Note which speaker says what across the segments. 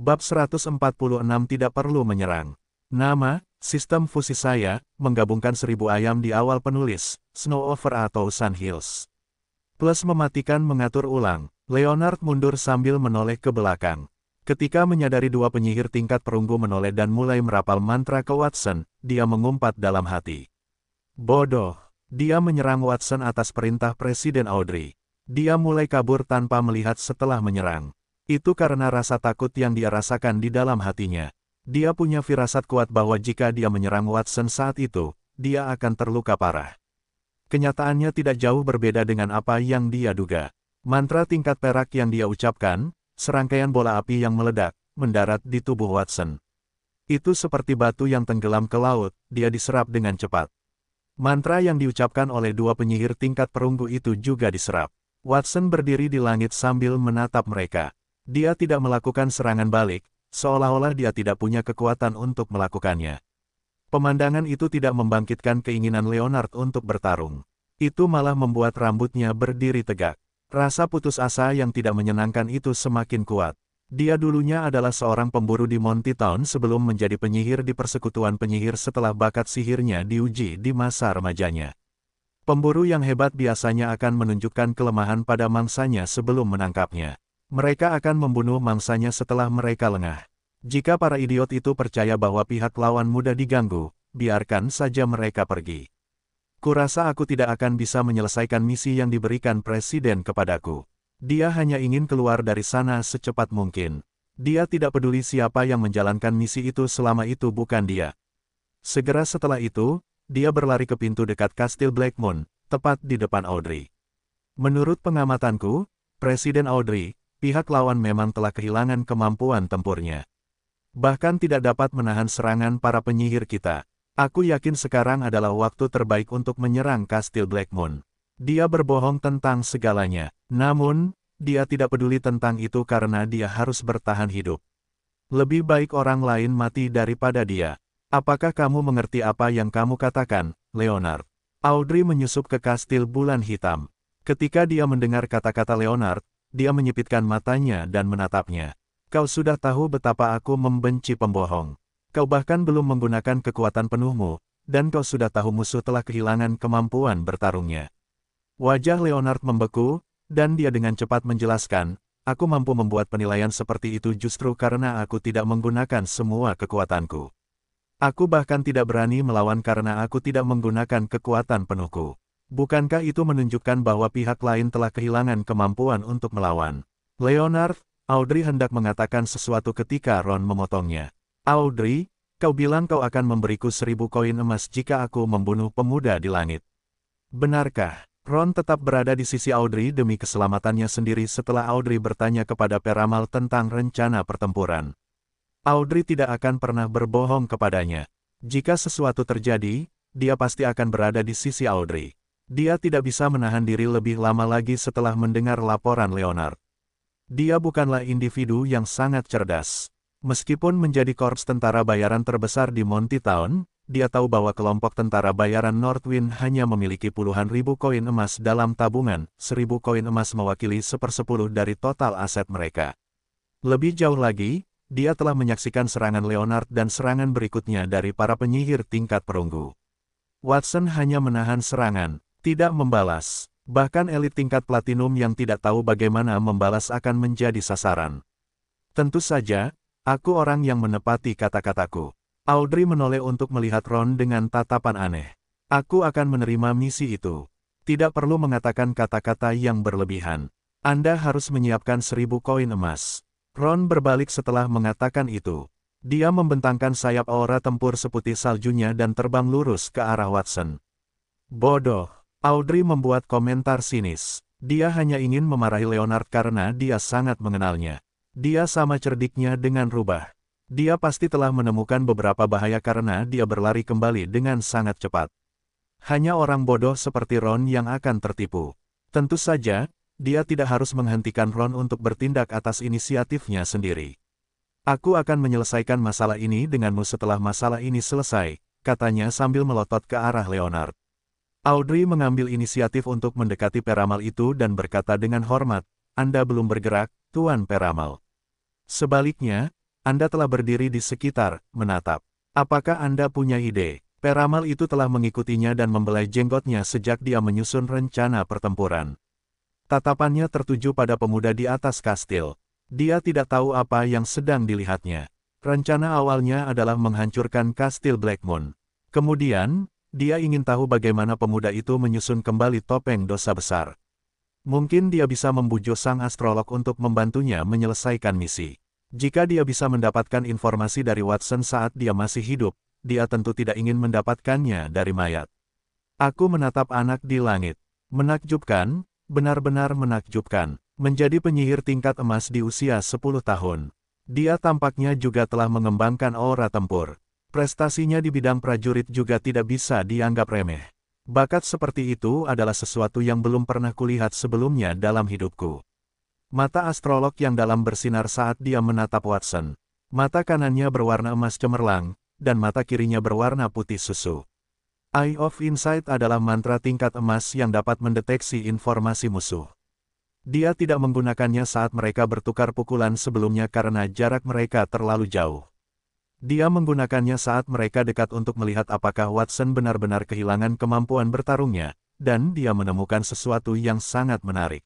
Speaker 1: Bab 146 tidak perlu menyerang. Nama, sistem fusi saya, menggabungkan 1000 ayam di awal penulis, Snow Over atau Sun Hills. Plus mematikan mengatur ulang, Leonard mundur sambil menoleh ke belakang. Ketika menyadari dua penyihir tingkat perunggu menoleh dan mulai merapal mantra ke Watson, dia mengumpat dalam hati. Bodoh, dia menyerang Watson atas perintah Presiden Audrey. Dia mulai kabur tanpa melihat setelah menyerang. Itu karena rasa takut yang dia rasakan di dalam hatinya. Dia punya firasat kuat bahwa jika dia menyerang Watson saat itu, dia akan terluka parah. Kenyataannya tidak jauh berbeda dengan apa yang dia duga. Mantra tingkat perak yang dia ucapkan, serangkaian bola api yang meledak, mendarat di tubuh Watson. Itu seperti batu yang tenggelam ke laut, dia diserap dengan cepat. Mantra yang diucapkan oleh dua penyihir tingkat perunggu itu juga diserap. Watson berdiri di langit sambil menatap mereka. Dia tidak melakukan serangan balik, seolah-olah dia tidak punya kekuatan untuk melakukannya. Pemandangan itu tidak membangkitkan keinginan Leonard untuk bertarung. Itu malah membuat rambutnya berdiri tegak. Rasa putus asa yang tidak menyenangkan itu semakin kuat. Dia dulunya adalah seorang pemburu di Monty Town sebelum menjadi penyihir di persekutuan penyihir setelah bakat sihirnya diuji di masa remajanya. Pemburu yang hebat biasanya akan menunjukkan kelemahan pada mangsanya sebelum menangkapnya. Mereka akan membunuh mangsanya setelah mereka lengah. Jika para idiot itu percaya bahwa pihak lawan mudah diganggu, biarkan saja mereka pergi. Kurasa aku tidak akan bisa menyelesaikan misi yang diberikan Presiden kepadaku. Dia hanya ingin keluar dari sana secepat mungkin. Dia tidak peduli siapa yang menjalankan misi itu selama itu bukan dia. Segera setelah itu, dia berlari ke pintu dekat Kastil Blackmoon, tepat di depan Audrey. Menurut pengamatanku, Presiden Audrey, pihak lawan memang telah kehilangan kemampuan tempurnya. Bahkan tidak dapat menahan serangan para penyihir kita. Aku yakin sekarang adalah waktu terbaik untuk menyerang Kastil Blackmoon. Dia berbohong tentang segalanya. Namun, dia tidak peduli tentang itu karena dia harus bertahan hidup. Lebih baik orang lain mati daripada dia. Apakah kamu mengerti apa yang kamu katakan, Leonard? Audrey menyusup ke Kastil Bulan Hitam. Ketika dia mendengar kata-kata Leonard, dia menyipitkan matanya dan menatapnya. Kau sudah tahu betapa aku membenci pembohong. Kau bahkan belum menggunakan kekuatan penuhmu, dan kau sudah tahu musuh telah kehilangan kemampuan bertarungnya. Wajah Leonard membeku, dan dia dengan cepat menjelaskan, aku mampu membuat penilaian seperti itu justru karena aku tidak menggunakan semua kekuatanku. Aku bahkan tidak berani melawan karena aku tidak menggunakan kekuatan penuhku. Bukankah itu menunjukkan bahwa pihak lain telah kehilangan kemampuan untuk melawan? Leonard, Audrey hendak mengatakan sesuatu ketika Ron memotongnya. Audrey, kau bilang kau akan memberiku 1000 koin emas jika aku membunuh pemuda di langit. Benarkah? Ron tetap berada di sisi Audrey demi keselamatannya sendiri setelah Audrey bertanya kepada peramal tentang rencana pertempuran. Audrey tidak akan pernah berbohong kepadanya. Jika sesuatu terjadi, dia pasti akan berada di sisi Audrey. Dia tidak bisa menahan diri lebih lama lagi setelah mendengar laporan Leonard. Dia bukanlah individu yang sangat cerdas. Meskipun menjadi korps tentara bayaran terbesar di Monty Town, dia tahu bahwa kelompok tentara bayaran Northwind hanya memiliki puluhan ribu koin emas dalam tabungan, 1000 koin emas mewakili 1/10 dari total aset mereka. Lebih jauh lagi, dia telah menyaksikan serangan Leonard dan serangan berikutnya dari para penyihir tingkat perunggu. Watson hanya menahan serangan, tidak membalas. Bahkan elit tingkat platinum yang tidak tahu bagaimana membalas akan menjadi sasaran. Tentu saja, aku orang yang menepati kata-kataku. Audrey menoleh untuk melihat Ron dengan tatapan aneh. Aku akan menerima misi itu. Tidak perlu mengatakan kata-kata yang berlebihan. Anda harus menyiapkan 1000 koin emas. Ron berbalik setelah mengatakan itu. Dia membentangkan sayap aura tempur seputih saljunya dan terbang lurus ke arah Watson. Bodoh. Audrey membuat komentar sinis. Dia hanya ingin memarahi Leonard karena dia sangat mengenalnya. Dia sama cerdiknya dengan rubah. Dia pasti telah menemukan beberapa bahaya karena dia berlari kembali dengan sangat cepat. Hanya orang bodoh seperti Ron yang akan tertipu. Tentu saja, dia tidak harus menghentikan Ron untuk bertindak atas inisiatifnya sendiri. Aku akan menyelesaikan masalah ini denganmu setelah masalah ini selesai, katanya sambil melotot ke arah Leonard. Audrey mengambil inisiatif untuk mendekati peramal itu dan berkata dengan hormat, Anda belum bergerak, Tuan Peramal. Sebaliknya, Anda telah berdiri di sekitar, menatap. Apakah Anda punya ide? Peramal itu telah mengikutinya dan membelai jenggotnya sejak dia menyusun rencana pertempuran. Tatapannya tertuju pada pemuda di atas kastil. Dia tidak tahu apa yang sedang dilihatnya. Rencana awalnya adalah menghancurkan kastil Blackmoon. Kemudian, dia ingin tahu bagaimana pemuda itu menyusun kembali topeng dosa besar. Mungkin dia bisa membujuk sang astrolog untuk membantunya menyelesaikan misi. Jika dia bisa mendapatkan informasi dari Watson saat dia masih hidup, dia tentu tidak ingin mendapatkannya dari mayat. Aku menatap anak di langit. Menakjubkan, benar-benar menakjubkan. Menjadi penyihir tingkat emas di usia 10 tahun. Dia tampaknya juga telah mengembangkan aura tempur. Prestasinya di bidang prajurit juga tidak bisa dianggap remeh. Bakat seperti itu adalah sesuatu yang belum pernah kulihat sebelumnya dalam hidupku. Mata astrolog yang dalam bersinar saat dia menatap Watson. Mata kanannya berwarna emas cemerlang, dan mata kirinya berwarna putih susu. Eye of Insight adalah mantra tingkat emas yang dapat mendeteksi informasi musuh. Dia tidak menggunakannya saat mereka bertukar pukulan sebelumnya karena jarak mereka terlalu jauh. Dia menggunakannya saat mereka dekat untuk melihat apakah Watson benar-benar kehilangan kemampuan bertarungnya, dan dia menemukan sesuatu yang sangat menarik.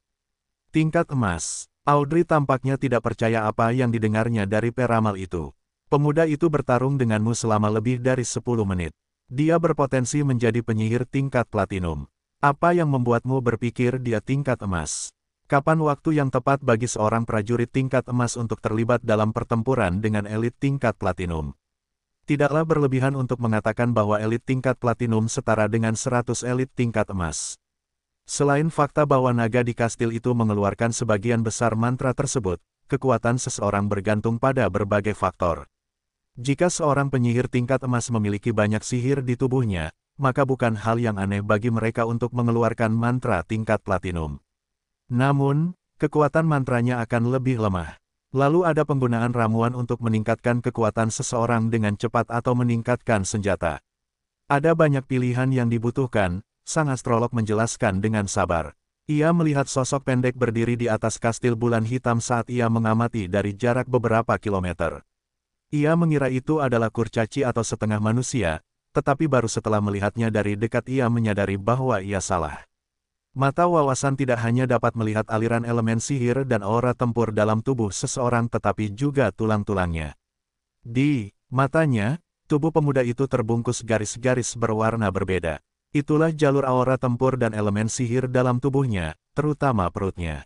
Speaker 1: Tingkat emas. Audrey tampaknya tidak percaya apa yang didengarnya dari peramal itu. Pemuda itu bertarung denganmu selama lebih dari 10 menit. Dia berpotensi menjadi penyihir tingkat platinum. Apa yang membuatmu berpikir dia tingkat emas? Kapan waktu yang tepat bagi seorang prajurit tingkat emas untuk terlibat dalam pertempuran dengan elit tingkat platinum? Tidaklah berlebihan untuk mengatakan bahwa elit tingkat platinum setara dengan 100 elit tingkat emas. Selain fakta bahwa naga di kastil itu mengeluarkan sebagian besar mantra tersebut, kekuatan seseorang bergantung pada berbagai faktor. Jika seorang penyihir tingkat emas memiliki banyak sihir di tubuhnya, maka bukan hal yang aneh bagi mereka untuk mengeluarkan mantra tingkat platinum. Namun, kekuatan mantranya akan lebih lemah. Lalu ada penggunaan ramuan untuk meningkatkan kekuatan seseorang dengan cepat atau meningkatkan senjata. Ada banyak pilihan yang dibutuhkan, sang astrolog menjelaskan dengan sabar. Ia melihat sosok pendek berdiri di atas kastil bulan hitam saat ia mengamati dari jarak beberapa kilometer. Ia mengira itu adalah kurcaci atau setengah manusia, tetapi baru setelah melihatnya dari dekat ia menyadari bahwa ia salah. Mata wawasan tidak hanya dapat melihat aliran elemen sihir dan aura tempur dalam tubuh seseorang tetapi juga tulang-tulangnya. Di matanya, tubuh pemuda itu terbungkus garis-garis berwarna berbeda. Itulah jalur aura tempur dan elemen sihir dalam tubuhnya, terutama perutnya.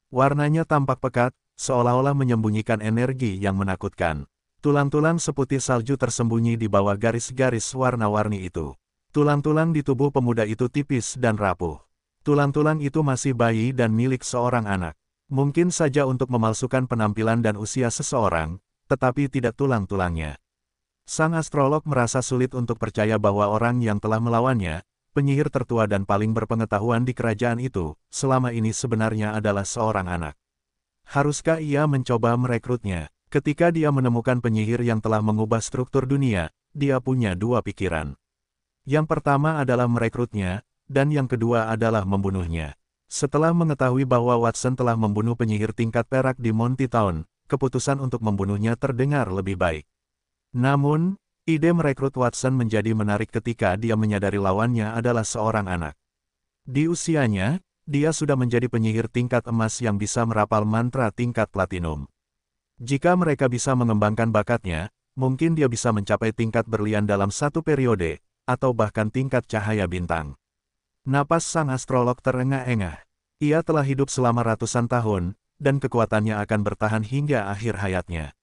Speaker 1: Warnanya tampak pekat, seolah-olah menyembunyikan energi yang menakutkan. Tulang-tulang seputih salju tersembunyi di bawah garis-garis warna-warni itu. Tulang-tulang di tubuh pemuda itu tipis dan rapuh. Tulang-tulang itu masih bayi dan milik seorang anak. Mungkin saja untuk memalsukan penampilan dan usia seseorang, tetapi tidak tulang-tulangnya. Sang astrolog merasa sulit untuk percaya bahwa orang yang telah melawannya, penyihir tertua dan paling berpengetahuan di kerajaan itu, selama ini sebenarnya adalah seorang anak. Haruskah ia mencoba merekrutnya? Ketika dia menemukan penyihir yang telah mengubah struktur dunia, dia punya dua pikiran. Yang pertama adalah merekrutnya, dan yang kedua adalah membunuhnya. Setelah mengetahui bahwa Watson telah membunuh penyihir tingkat perak di Monty Town, keputusan untuk membunuhnya terdengar lebih baik. Namun, ide merekrut Watson menjadi menarik ketika dia menyadari lawannya adalah seorang anak. Di usianya, dia sudah menjadi penyihir tingkat emas yang bisa merapal mantra tingkat platinum. Jika mereka bisa mengembangkan bakatnya, mungkin dia bisa mencapai tingkat berlian dalam satu periode, atau bahkan tingkat cahaya bintang. Napas sang astrolog terengah-engah. Ia telah hidup selama ratusan tahun, dan kekuatannya akan bertahan hingga akhir hayatnya.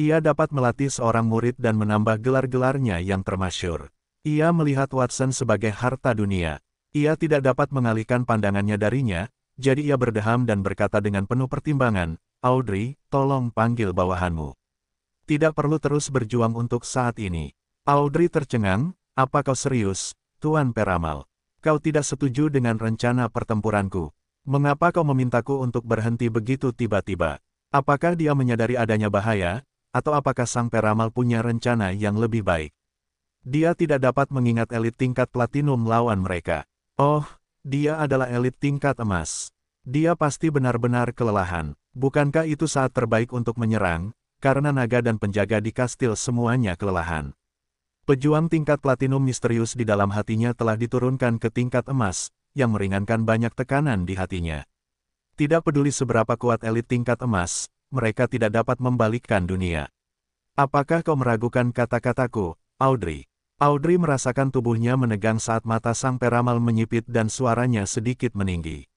Speaker 1: Ia dapat melatih seorang murid dan menambah gelar-gelarnya yang termasyur. Ia melihat Watson sebagai harta dunia. Ia tidak dapat mengalihkan pandangannya darinya, jadi ia berdeham dan berkata dengan penuh pertimbangan, "Audrey, tolong panggil bawahanmu. Tidak perlu terus berjuang untuk saat ini." Audrey tercengang, "Apa kau serius, Tuan Peramal? Kau tidak setuju dengan rencana pertempuranku? Mengapa kau memintaku untuk berhenti begitu tiba-tiba? Apakah dia menyadari adanya bahaya, atau apakah sang peramal punya rencana yang lebih baik?" Dia tidak dapat mengingat elit tingkat platinum lawan mereka. Oh, dia adalah elit tingkat emas. Dia pasti benar-benar kelelahan. Bukankah itu saat terbaik untuk menyerang? karena naga dan penjaga di kastil semuanya kelelahan. Pejuang tingkat platinum misterius di dalam hatinya telah diturunkan ke tingkat emas, yang meringankan banyak tekanan di hatinya. Tidak peduli seberapa kuat elit tingkat emas, mereka tidak dapat membalikkan dunia. Apakah kau meragukan kata-kataku, Audrey? Audrey merasakan tubuhnya menegang saat mata sang peramal menyipit dan suaranya sedikit meninggi.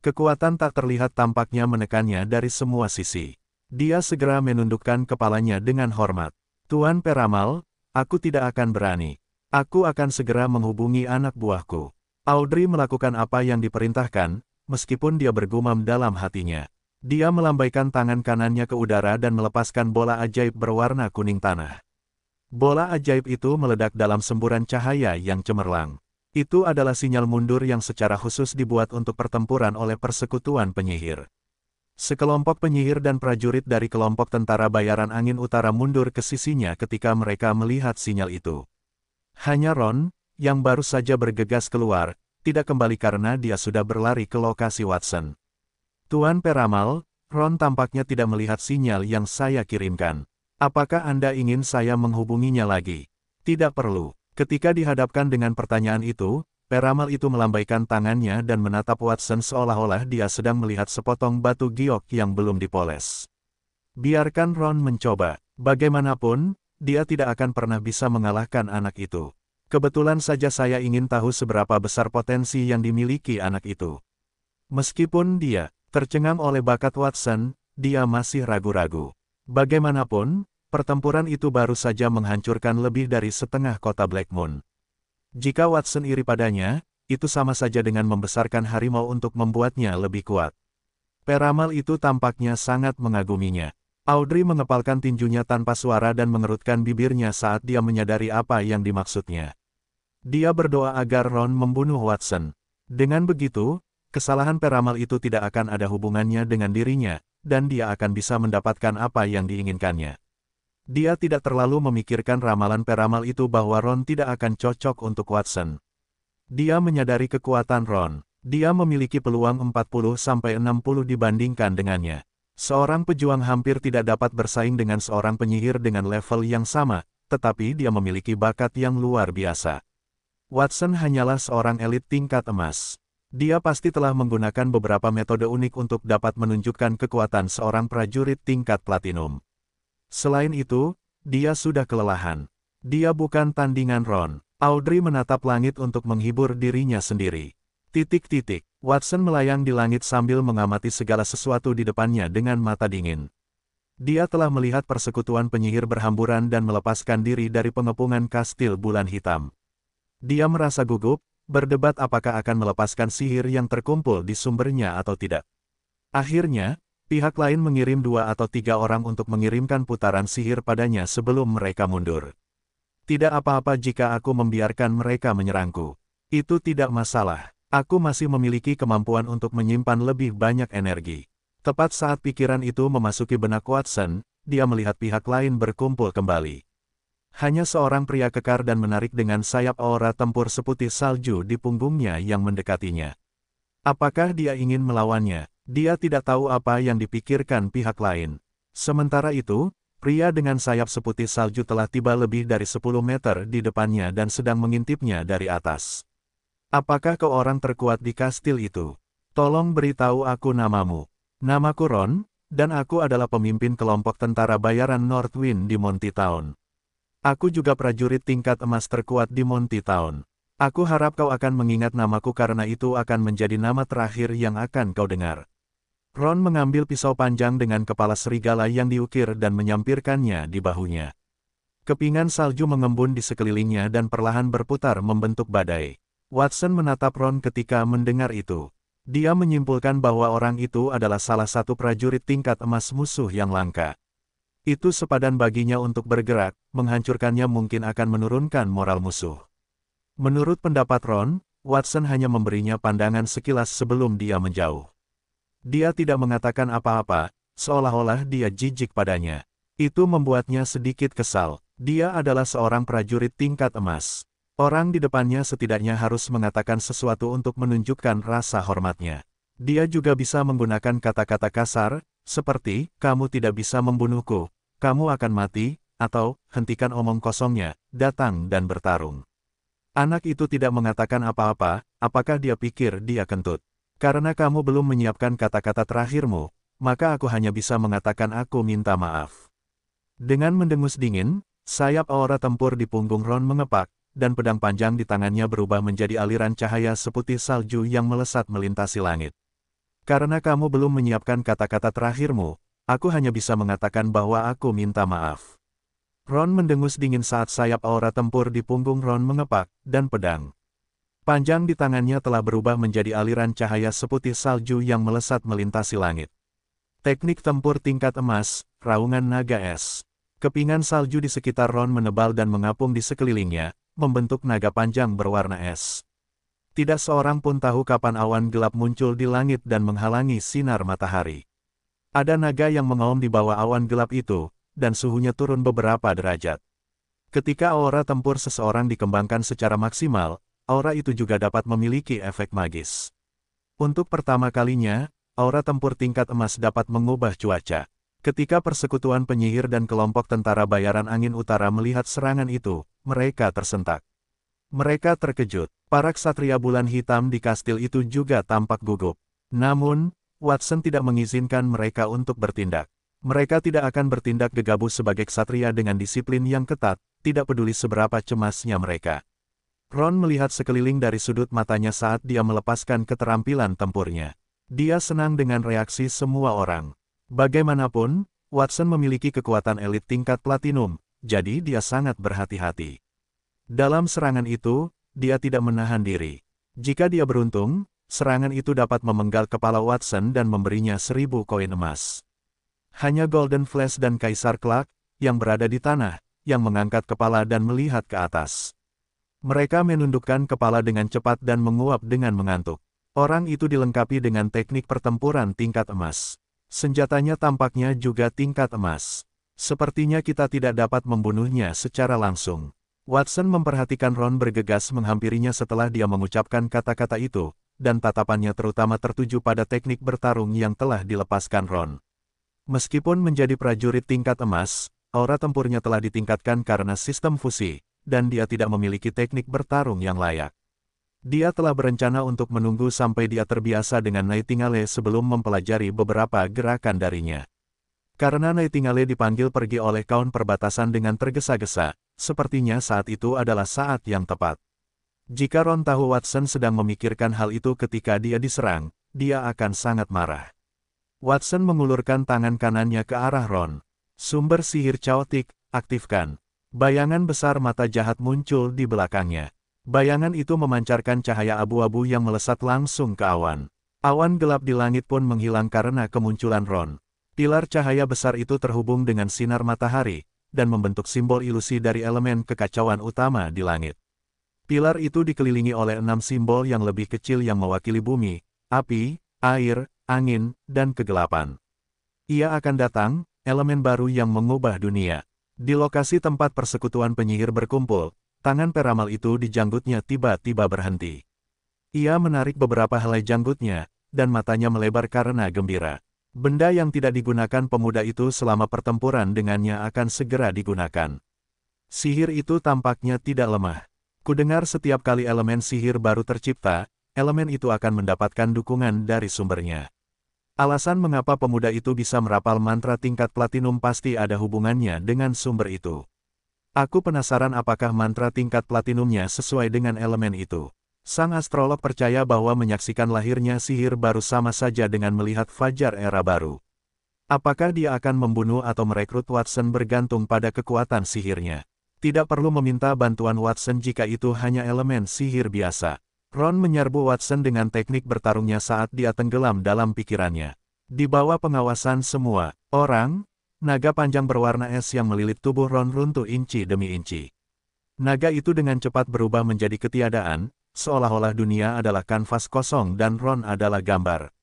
Speaker 1: Kekuatan tak terlihat tampaknya menekannya dari semua sisi. Dia segera menundukkan kepalanya dengan hormat. Tuan Peramal, aku tidak akan berani. Aku akan segera menghubungi anak buahku. Audrey melakukan apa yang diperintahkan, meskipun dia bergumam dalam hatinya. Dia melambaikan tangan kanannya ke udara dan melepaskan bola ajaib berwarna kuning tanah. Bola ajaib itu meledak dalam semburan cahaya yang cemerlang. Itu adalah sinyal mundur yang secara khusus dibuat untuk pertempuran oleh persekutuan penyihir. Sekelompok penyihir dan prajurit dari kelompok tentara bayaran angin utara mundur ke sisinya ketika mereka melihat sinyal itu. Hanya Ron, yang baru saja bergegas keluar, tidak kembali karena dia sudah berlari ke lokasi Watson. Tuan Peramal, Ron tampaknya tidak melihat sinyal yang saya kirimkan. Apakah Anda ingin saya menghubunginya lagi? Tidak perlu. Ketika dihadapkan dengan pertanyaan itu, Peramal itu melambaikan tangannya dan menatap Watson seolah-olah dia sedang melihat sepotong batu giok yang belum dipoles. Biarkan Ron mencoba. Bagaimanapun, dia tidak akan pernah bisa mengalahkan anak itu. Kebetulan saja saya ingin tahu seberapa besar potensi yang dimiliki anak itu. Meskipun dia tercengang oleh bakat Watson, dia masih ragu-ragu. Bagaimanapun, pertempuran itu baru saja menghancurkan lebih dari setengah kota Blackmoon. Jika Watson iri padanya, itu sama saja dengan membesarkan harimau untuk membuatnya lebih kuat. Peramal itu tampaknya sangat mengaguminya. Audrey mengepalkan tinjunya tanpa suara dan mengerutkan bibirnya saat dia menyadari apa yang dimaksudnya. Dia berdoa agar Ron membunuh Watson. Dengan begitu, kesalahan Peramal itu tidak akan ada hubungannya dengan dirinya, dan dia akan bisa mendapatkan apa yang diinginkannya. Dia tidak terlalu memikirkan ramalan Peramal itu bahwa Ron tidak akan cocok untuk Watson. Dia menyadari kekuatan Ron. Dia memiliki peluang 40-60 dibandingkan dengannya. Seorang pejuang hampir tidak dapat bersaing dengan seorang penyihir dengan level yang sama, tetapi dia memiliki bakat yang luar biasa. Watson hanyalah seorang elit tingkat emas. Dia pasti telah menggunakan beberapa metode unik untuk dapat menunjukkan kekuatan seorang prajurit tingkat platinum. Selain itu, dia sudah kelelahan. Dia bukan tandingan Ron. Audrey menatap langit untuk menghibur dirinya sendiri. Watson melayang di langit sambil mengamati segala sesuatu di depannya dengan mata dingin. Dia telah melihat persekutuan penyihir berhamburan dan melepaskan diri dari pengepungan kastil bulan hitam. Dia merasa gugup, berdebat apakah akan melepaskan sihir yang terkumpul di sumbernya atau tidak. Akhirnya, pihak lain mengirim 2 atau 3 orang untuk mengirimkan putaran sihir padanya sebelum mereka mundur. Tidak apa-apa jika aku membiarkan mereka menyerangku. Itu tidak masalah. Aku masih memiliki kemampuan untuk menyimpan lebih banyak energi. Tepat saat pikiran itu memasuki benak Watson, dia melihat pihak lain berkumpul kembali. Hanya seorang pria kekar dan menarik dengan sayap aura tempur seputih salju di punggungnya yang mendekatinya. Apakah dia ingin melawannya? Dia tidak tahu apa yang dipikirkan pihak lain. Sementara itu, pria dengan sayap seputih salju telah tiba lebih dari 10 meter di depannya dan sedang mengintipnya dari atas. Apakah kau orang terkuat di kastil itu? Tolong beritahu aku namamu. Namaku Ron, dan aku adalah pemimpin kelompok tentara bayaran Northwind di Monty Town. Aku juga prajurit tingkat emas terkuat di Monty Town. Aku harap kau akan mengingat namaku karena itu akan menjadi nama terakhir yang akan kau dengar. Ron mengambil pisau panjang dengan kepala serigala yang diukir dan menyampirkannya di bahunya. Kepingan salju mengembun di sekelilingnya dan perlahan berputar membentuk badai. Watson menatap Ron ketika mendengar itu. Dia menyimpulkan bahwa orang itu adalah salah satu prajurit tingkat emas musuh yang langka. Itu sepadan baginya untuk bergerak, menghancurkannya mungkin akan menurunkan moral musuh. Menurut pendapat Ron, Watson hanya memberinya pandangan sekilas sebelum dia menjauh. Dia tidak mengatakan apa-apa, seolah-olah dia jijik padanya. Itu membuatnya sedikit kesal. Dia adalah seorang prajurit tingkat emas. Orang di depannya setidaknya harus mengatakan sesuatu untuk menunjukkan rasa hormatnya. Dia juga bisa menggunakan kata-kata kasar, seperti, kamu tidak bisa membunuhku, kamu akan mati, atau, hentikan omong kosongnya, datang dan bertarung. Anak itu tidak mengatakan apa-apa, apakah dia pikir dia kentut? Karena kamu belum menyiapkan kata-kata terakhirmu, maka aku hanya bisa mengatakan aku minta maaf. Dengan mendengus dingin, sayap aura tempur di punggung Ron mengepak, dan pedang panjang di tangannya berubah menjadi aliran cahaya seputih salju yang melesat melintasi langit. Karena kamu belum menyiapkan kata-kata terakhirmu, aku hanya bisa mengatakan bahwa aku minta maaf. Ron mendengus dingin saat sayap aura tempur di punggung Ron mengepak, dan pedang panjang di tangannya telah berubah menjadi aliran cahaya seputih salju yang melesat melintasi langit. Teknik tempur tingkat emas, raungan naga es. Kepingan salju di sekitar Ron menebal dan mengapung di sekelilingnya, membentuk naga panjang berwarna es. Tidak seorang pun tahu kapan awan gelap muncul di langit dan menghalangi sinar matahari. Ada naga yang mengaum di bawah awan gelap itu, dan suhunya turun beberapa derajat. Ketika aura tempur seseorang dikembangkan secara maksimal, aura itu juga dapat memiliki efek magis. Untuk pertama kalinya, aura tempur tingkat emas dapat mengubah cuaca. Ketika persekutuan penyihir dan kelompok tentara bayaran angin utara melihat serangan itu, mereka tersentak. Mereka terkejut. Para ksatria bulan hitam di kastil itu juga tampak gugup. Namun, Watson tidak mengizinkan mereka untuk bertindak. Mereka tidak akan bertindak gegabah sebagai ksatria dengan disiplin yang ketat, tidak peduli seberapa cemasnya mereka. Ron melihat sekeliling dari sudut matanya saat dia melepaskan keterampilan tempurnya. Dia senang dengan reaksi semua orang. Bagaimanapun, Watson memiliki kekuatan elit tingkat platinum, jadi dia sangat berhati-hati. Dalam serangan itu, dia tidak menahan diri. Jika dia beruntung, serangan itu dapat memenggal kepala Watson dan memberinya 1000 koin emas. Hanya Golden Flash dan Kaisar Clark, yang berada di tanah, yang mengangkat kepala dan melihat ke atas. Mereka menundukkan kepala dengan cepat dan menguap dengan mengantuk. Orang itu dilengkapi dengan teknik pertempuran tingkat emas. Senjatanya tampaknya juga tingkat emas. Sepertinya kita tidak dapat membunuhnya secara langsung. Watson memperhatikan Ron bergegas menghampirinya setelah dia mengucapkan kata-kata itu, dan tatapannya terutama tertuju pada teknik bertarung yang telah dilepaskan Ron. Meskipun menjadi prajurit tingkat emas, aura tempurnya telah ditingkatkan karena sistem fusi, dan dia tidak memiliki teknik bertarung yang layak. Dia telah berencana untuk menunggu sampai dia terbiasa dengan Nightingale sebelum mempelajari beberapa gerakan darinya. Karena Nightingale dipanggil pergi oleh kaum perbatasan dengan tergesa-gesa, sepertinya saat itu adalah saat yang tepat. Jika Ron tahu Watson sedang memikirkan hal itu ketika dia diserang, dia akan sangat marah. Watson mengulurkan tangan kanannya ke arah Ron. Sumber sihir caotik, aktifkan. Bayangan besar mata jahat muncul di belakangnya. Bayangan itu memancarkan cahaya abu-abu yang melesat langsung ke awan. Awan gelap di langit pun menghilang karena kemunculan Ron. Pilar cahaya besar itu terhubung dengan sinar matahari, dan membentuk simbol ilusi dari elemen kekacauan utama di langit. Pilar itu dikelilingi oleh 6 simbol yang lebih kecil yang mewakili bumi, api, air, angin, dan kegelapan. Ia akan datang, elemen baru yang mengubah dunia. Di lokasi tempat persekutuan penyihir berkumpul, tangan peramal itu di janggutnya tiba-tiba berhenti. Ia menarik beberapa helai janggutnya, dan matanya melebar karena gembira. Benda yang tidak digunakan pemuda itu selama pertempuran dengannya akan segera digunakan. Sihir itu tampaknya tidak lemah. Kudengar setiap kali elemen sihir baru tercipta, elemen itu akan mendapatkan dukungan dari sumbernya. Alasan mengapa pemuda itu bisa merapal mantra tingkat platinum pasti ada hubungannya dengan sumber itu. Aku penasaran apakah mantra tingkat platinumnya sesuai dengan elemen itu. Sang astrolog percaya bahwa menyaksikan lahirnya sihir baru sama saja dengan melihat fajar era baru. Apakah dia akan membunuh atau merekrut Watson bergantung pada kekuatan sihirnya. Tidak perlu meminta bantuan Watson jika itu hanya elemen sihir biasa. Ron menyerbu Watson dengan teknik bertarungnya saat dia tenggelam dalam pikirannya. Di bawah pengawasan semua orang, naga panjang berwarna es yang melilit tubuh Ron runtuh inci demi inci. Naga itu dengan cepat berubah menjadi ketiadaan, seolah-olah dunia adalah kanvas kosong dan Ron adalah gambar.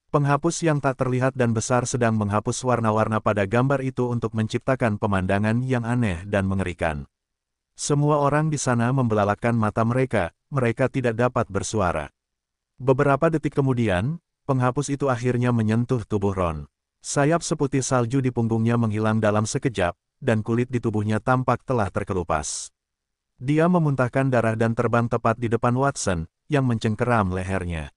Speaker 1: Penghapus yang tak terlihat dan besar sedang menghapus warna-warna pada gambar itu untuk menciptakan pemandangan yang aneh dan mengerikan. Semua orang di sana membelalakkan mata mereka tidak dapat bersuara. Beberapa detik kemudian, penghapus itu akhirnya menyentuh tubuh Ron. Sayap seputih salju di punggungnya menghilang dalam sekejap, dan kulit di tubuhnya tampak telah terkelupas. Dia memuntahkan darah dan terbang tepat di depan Watson, yang mencengkeram lehernya.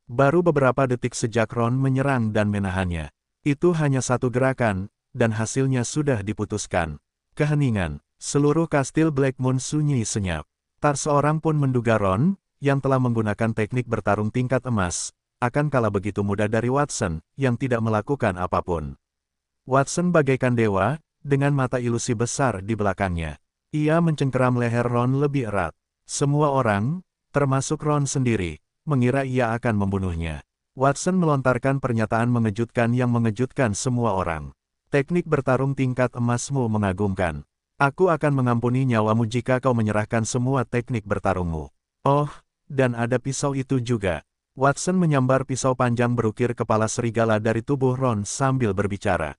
Speaker 1: Baru beberapa detik sejak Ron menyerang dan menahannya. Itu hanya satu gerakan, dan hasilnya sudah diputuskan. Keheningan, seluruh kastil Blackmoon sunyi senyap. Tak seorang pun menduga Ron, yang telah menggunakan teknik bertarung tingkat emas, akan kalah begitu mudah dari Watson, yang tidak melakukan apapun. Watson bagaikan dewa, dengan mata ilusi besar di belakangnya. Ia mencengkeram leher Ron lebih erat. Semua orang, termasuk Ron sendiri, mengira ia akan membunuhnya. Watson melontarkan pernyataan mengejutkan yang mengejutkan semua orang. Teknik bertarung tingkat emasmu mengagumkan. Aku akan mengampuni nyawamu jika kau menyerahkan semua teknik bertarungmu. Oh, dan ada pisau itu juga. Watson menyambar pisau panjang berukir kepala serigala dari tubuh Ron sambil berbicara.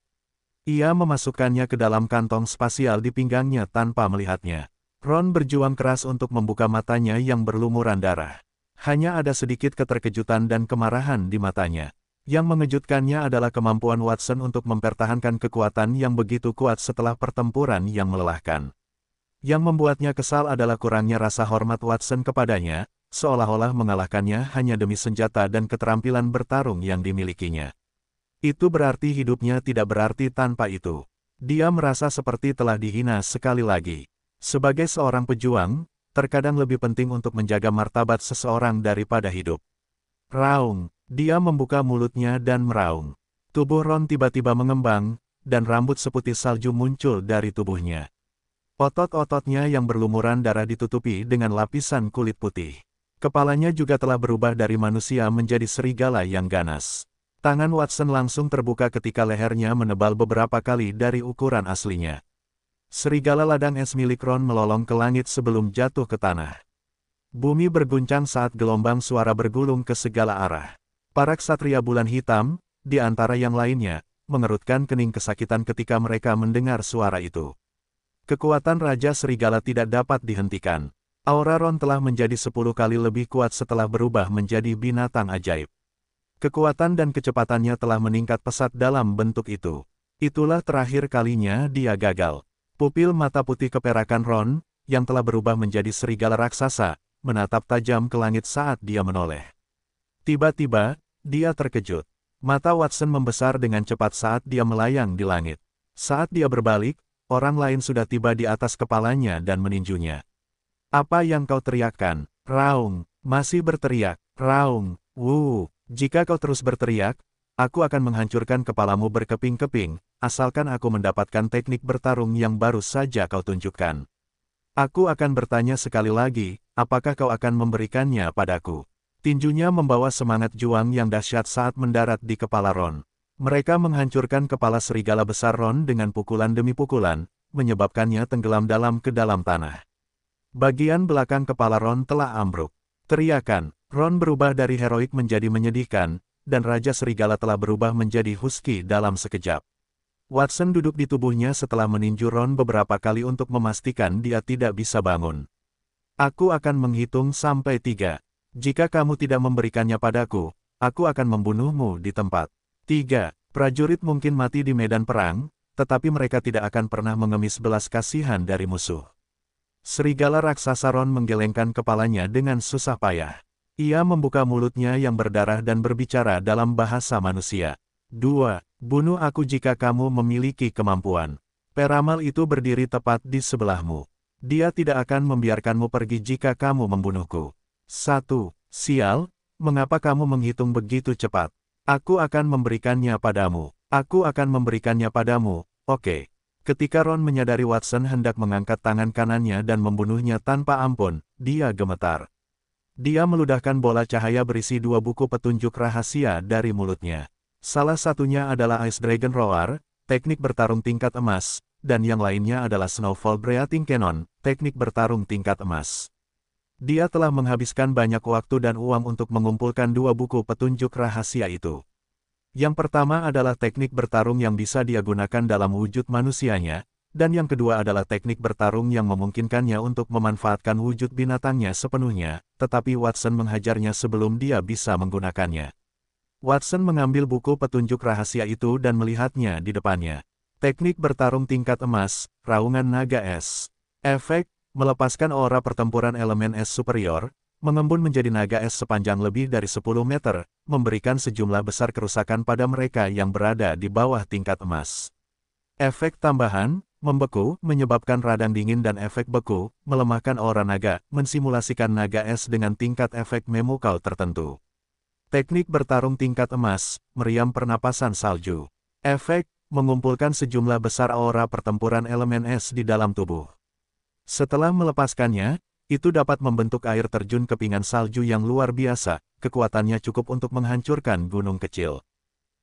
Speaker 1: Ia memasukkannya ke dalam kantong spasial di pinggangnya tanpa melihatnya. Ron berjuang keras untuk membuka matanya yang berlumuran darah. Hanya ada sedikit keterkejutan dan kemarahan di matanya. Yang mengejutkannya adalah kemampuan Watson untuk mempertahankan kekuatan yang begitu kuat setelah pertempuran yang melelahkan. Yang membuatnya kesal adalah kurangnya rasa hormat Watson kepadanya, seolah-olah mengalahkannya hanya demi senjata dan keterampilan bertarung yang dimilikinya. Itu berarti hidupnya tidak berarti tanpa itu. Dia merasa seperti telah dihina sekali lagi. Sebagai seorang pejuang, terkadang lebih penting untuk menjaga martabat seseorang daripada hidup. Raung, dia membuka mulutnya dan meraung. Tubuh Ron tiba-tiba mengembang, dan rambut seputih salju muncul dari tubuhnya. Otot-ototnya yang berlumuran darah ditutupi dengan lapisan kulit putih. Kepalanya juga telah berubah dari manusia menjadi serigala yang ganas. Tangan Watson langsung terbuka ketika lehernya menebal beberapa kali dari ukuran aslinya. Serigala ladang es milik Ron melolong ke langit sebelum jatuh ke tanah. Bumi berguncang saat gelombang suara bergulung ke segala arah. Para ksatria bulan hitam, di antara yang lainnya, mengerutkan kening kesakitan ketika mereka mendengar suara itu. Kekuatan Raja Serigala tidak dapat dihentikan. Aura Ron telah menjadi 10 kali lebih kuat setelah berubah menjadi binatang ajaib. Kekuatan dan kecepatannya telah meningkat pesat dalam bentuk itu. Itulah terakhir kalinya dia gagal. Pupil mata putih keperakan Ron, yang telah berubah menjadi serigala raksasa, menatap tajam ke langit saat dia menoleh. Tiba-tiba, dia terkejut. Mata Watson membesar dengan cepat saat dia melayang di langit. Saat dia berbalik, orang lain sudah tiba di atas kepalanya dan meninjunya. Apa yang kau teriakkan? Raung, masih berteriak. Raung, jika kau terus berteriak, aku akan menghancurkan kepalamu berkeping-keping, asalkan aku mendapatkan teknik bertarung yang baru saja kau tunjukkan. Aku akan bertanya sekali lagi, apakah kau akan memberikannya padaku? Tinjunya membawa semangat juang yang dahsyat saat mendarat di kepala Ron. Mereka menghancurkan kepala serigala besar Ron dengan pukulan demi pukulan, menyebabkannya tenggelam dalam ke dalam tanah. Bagian belakang kepala Ron telah ambruk. Teriakan, Ron berubah dari heroik menjadi menyedihkan, dan Raja Serigala telah berubah menjadi husky dalam sekejap. Watson duduk di tubuhnya setelah meninju Ron beberapa kali untuk memastikan dia tidak bisa bangun. Aku akan menghitung sampai 3. Jika kamu tidak memberikannya padaku, aku akan membunuhmu di tempat. 3. Prajurit mungkin mati di medan perang, tetapi mereka tidak akan pernah mengemis belas kasihan dari musuh. Serigala raksasa Ron menggelengkan kepalanya dengan susah payah. Ia membuka mulutnya yang berdarah dan berbicara dalam bahasa manusia. 2. Bunuh aku jika kamu memiliki kemampuan. Peramal itu berdiri tepat di sebelahmu. Dia tidak akan membiarkanmu pergi jika kamu membunuhku. 1. Sial, mengapa kamu menghitung begitu cepat? Aku akan memberikannya padamu. Aku akan memberikannya padamu, oke. Ketika Ron menyadari Watson hendak mengangkat tangan kanannya dan membunuhnya tanpa ampun, dia gemetar. Dia meludahkan bola cahaya berisi 2 buku petunjuk rahasia dari mulutnya. Salah satunya adalah Ice Dragon Roar, teknik bertarung tingkat emas, dan yang lainnya adalah Snowfall Breathing Cannon, teknik bertarung tingkat emas. Dia telah menghabiskan banyak waktu dan uang untuk mengumpulkan 2 buku petunjuk rahasia itu. Yang pertama adalah teknik bertarung yang bisa dia gunakan dalam wujud manusianya, dan yang kedua adalah teknik bertarung yang memungkinkannya untuk memanfaatkan wujud binatangnya sepenuhnya, tetapi Watson menghajarnya sebelum dia bisa menggunakannya. Watson mengambil buku petunjuk rahasia itu dan melihatnya di depannya. Teknik bertarung tingkat emas, raungan naga es. Efek, melepaskan aura pertempuran elemen es superior, mengembun menjadi naga es sepanjang lebih dari 10 meter, memberikan sejumlah besar kerusakan pada mereka yang berada di bawah tingkat emas. Efek tambahan, membeku, menyebabkan radang dingin dan efek beku, melemahkan aura naga, mensimulasikan naga es dengan tingkat efek memukau tertentu. Teknik bertarung tingkat emas, meriam pernapasan salju. Efek, mengumpulkan sejumlah besar aura pertempuran elemen es di dalam tubuh. Setelah melepaskannya, itu dapat membentuk air terjun kepingan salju yang luar biasa, kekuatannya cukup untuk menghancurkan gunung kecil.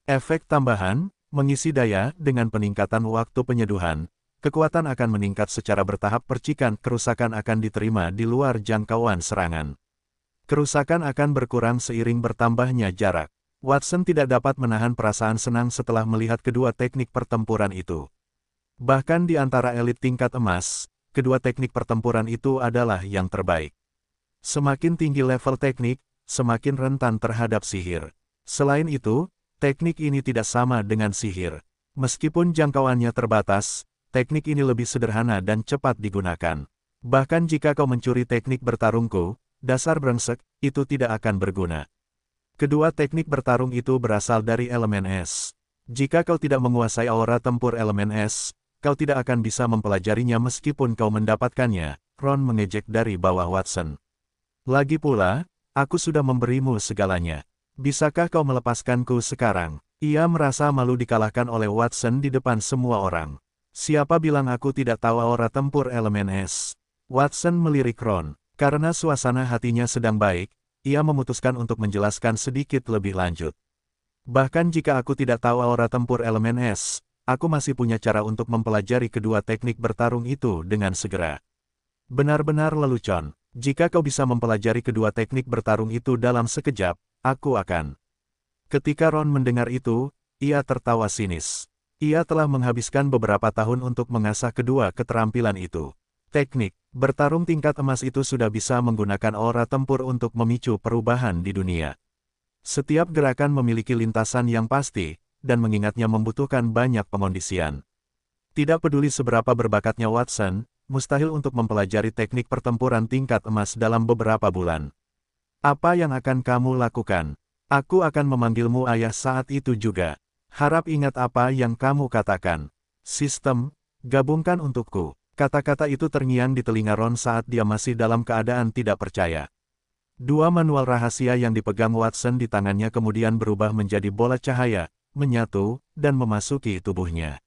Speaker 1: Efek tambahan, mengisi daya, dengan peningkatan waktu penyeduhan, kekuatan akan meningkat secara bertahap percikan kerusakan akan diterima di luar jangkauan serangan. Kerusakan akan berkurang seiring bertambahnya jarak. Watson tidak dapat menahan perasaan senang setelah melihat kedua teknik pertempuran itu. Bahkan di antara elit tingkat emas, kedua teknik pertempuran itu adalah yang terbaik. Semakin tinggi level teknik, semakin rentan terhadap sihir. Selain itu, teknik ini tidak sama dengan sihir. Meskipun jangkauannya terbatas, teknik ini lebih sederhana dan cepat digunakan. Bahkan jika kau mencuri teknik bertarungku, dasar brengsek, itu tidak akan berguna. Kedua teknik bertarung itu berasal dari elemen es. Jika kau tidak menguasai aura tempur elemen es, kau tidak akan bisa mempelajarinya meskipun kau mendapatkannya, Ron mengejek dari bawah Watson. Lagi pula, aku sudah memberimu segalanya. Bisakah kau melepaskanku sekarang? Ia merasa malu dikalahkan oleh Watson di depan semua orang. Siapa bilang aku tidak tahu aura tempur elemen es? Watson melirik Ron. Karena suasana hatinya sedang baik, ia memutuskan untuk menjelaskan sedikit lebih lanjut. Bahkan jika aku tidak tahu aura tempur elemen es, aku masih punya cara untuk mempelajari kedua teknik bertarung itu dengan segera. Benar-benar lelucon. Jika kau bisa mempelajari kedua teknik bertarung itu dalam sekejap, aku akan. Ketika Ron mendengar itu, ia tertawa sinis. Ia telah menghabiskan beberapa tahun untuk mengasah kedua keterampilan itu. Teknik bertarung tingkat emas itu sudah bisa menggunakan aura tempur untuk memicu perubahan di dunia. Setiap gerakan memiliki lintasan yang pasti, dan mengingatnya membutuhkan banyak pengondisian. Tidak peduli seberapa berbakatnya Watson, mustahil untuk mempelajari teknik pertempuran tingkat emas dalam beberapa bulan. Apa yang akan kamu lakukan? Aku akan memanggilmu ayah saat itu juga. Harap ingat apa yang kamu katakan. Sistem, gabungkan untukku. Kata-kata itu terngiang di telinga Ron saat dia masih dalam keadaan tidak percaya. Dua manual rahasia yang dipegang Watson di tangannya kemudian berubah menjadi bola cahaya, menyatu, dan memasuki tubuhnya.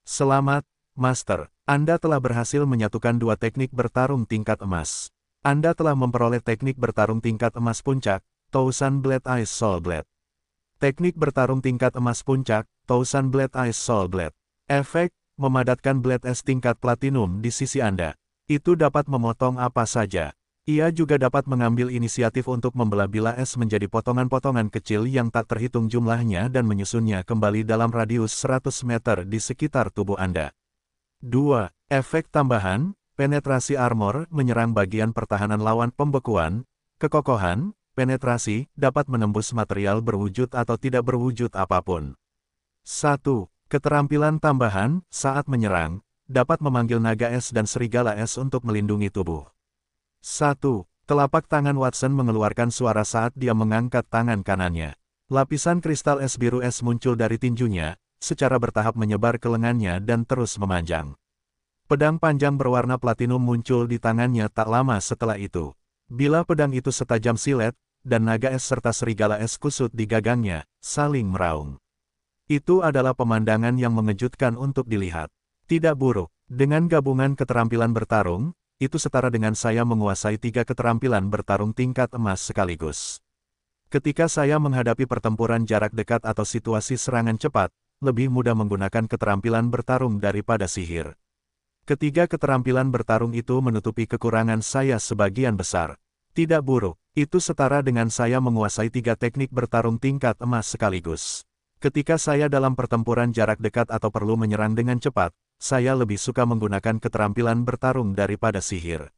Speaker 1: Selamat, Master. Anda telah berhasil menyatukan dua teknik bertarung tingkat emas. Anda telah memperoleh teknik bertarung tingkat emas puncak, Thousand Blade Ice Soul Blade. Teknik bertarung tingkat emas puncak, Thousand Blade Ice Soul Blade. Efek, memadatkan blade es tingkat platinum di sisi Anda. Itu dapat memotong apa saja. Ia juga dapat mengambil inisiatif untuk membelah bilah es menjadi potongan-potongan kecil yang tak terhitung jumlahnya dan menyusunnya kembali dalam radius 100 meter di sekitar tubuh Anda. 2. Efek tambahan, penetrasi armor, menyerang bagian pertahanan lawan pembekuan, kekokohan, penetrasi, dapat menembus material berwujud atau tidak berwujud apapun. 1. Keterampilan tambahan, saat menyerang, dapat memanggil naga es dan serigala es untuk melindungi tubuh. 1. Telapak tangan Watson mengeluarkan suara saat dia mengangkat tangan kanannya. Lapisan kristal es biru es muncul dari tinjunya, secara bertahap menyebar ke lengannya dan terus memanjang. Pedang panjang berwarna platinum muncul di tangannya tak lama setelah itu. Bila pedang itu setajam silet, dan naga es serta serigala es kusut di gagangnya, saling meraung. Itu adalah pemandangan yang mengejutkan untuk dilihat. Tidak buruk. Dengan gabungan keterampilan bertarung, itu setara dengan saya menguasai 3 keterampilan bertarung tingkat emas sekaligus. Ketika saya menghadapi pertempuran jarak dekat atau situasi serangan cepat, lebih mudah menggunakan keterampilan bertarung daripada sihir. Ketiga keterampilan bertarung itu menutupi kekurangan saya sebagian besar. Tidak buruk. Itu setara dengan saya menguasai 3 teknik bertarung tingkat emas sekaligus. Ketika saya dalam pertempuran jarak dekat atau perlu menyerang dengan cepat, saya lebih suka menggunakan keterampilan bertarung daripada sihir.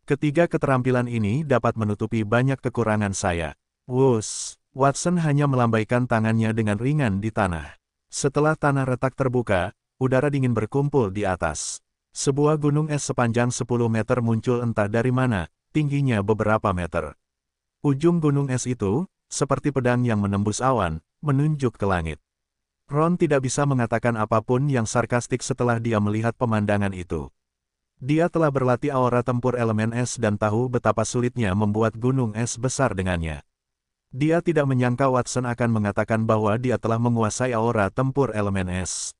Speaker 1: Ketiga keterampilan ini dapat menutupi banyak kekurangan saya. Wus, Watson hanya melambaikan tangannya dengan ringan di tanah. Setelah tanah retak terbuka, udara dingin berkumpul di atas. Sebuah gunung es sepanjang 10 meter muncul entah dari mana, tingginya beberapa meter. Ujung gunung es itu, seperti pedang yang menembus awan, menunjuk ke langit. Ron tidak bisa mengatakan apapun yang sarkastik setelah dia melihat pemandangan itu. Dia telah berlatih aura tempur elemen es dan tahu betapa sulitnya membuat gunung es besar dengannya. Dia tidak menyangka Watson akan mengatakan bahwa dia telah menguasai aura tempur elemen es.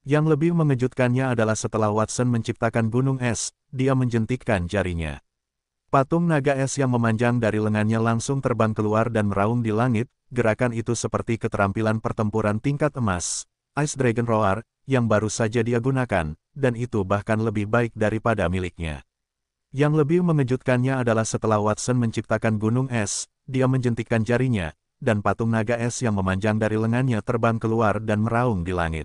Speaker 1: Yang lebih mengejutkannya adalah setelah Watson menciptakan gunung es, dia menjentikkan jarinya. Patung naga es yang memanjang dari lengannya langsung terbang keluar dan meraung di langit. Gerakan itu seperti keterampilan pertempuran tingkat emas, Ice Dragon Roar, yang baru saja dia gunakan, dan itu bahkan lebih baik daripada miliknya. Yang lebih mengejutkannya adalah setelah Watson menciptakan gunung es, dia menjentikkan jarinya, dan patung naga es yang memanjang dari lengannya terbang keluar dan meraung di langit.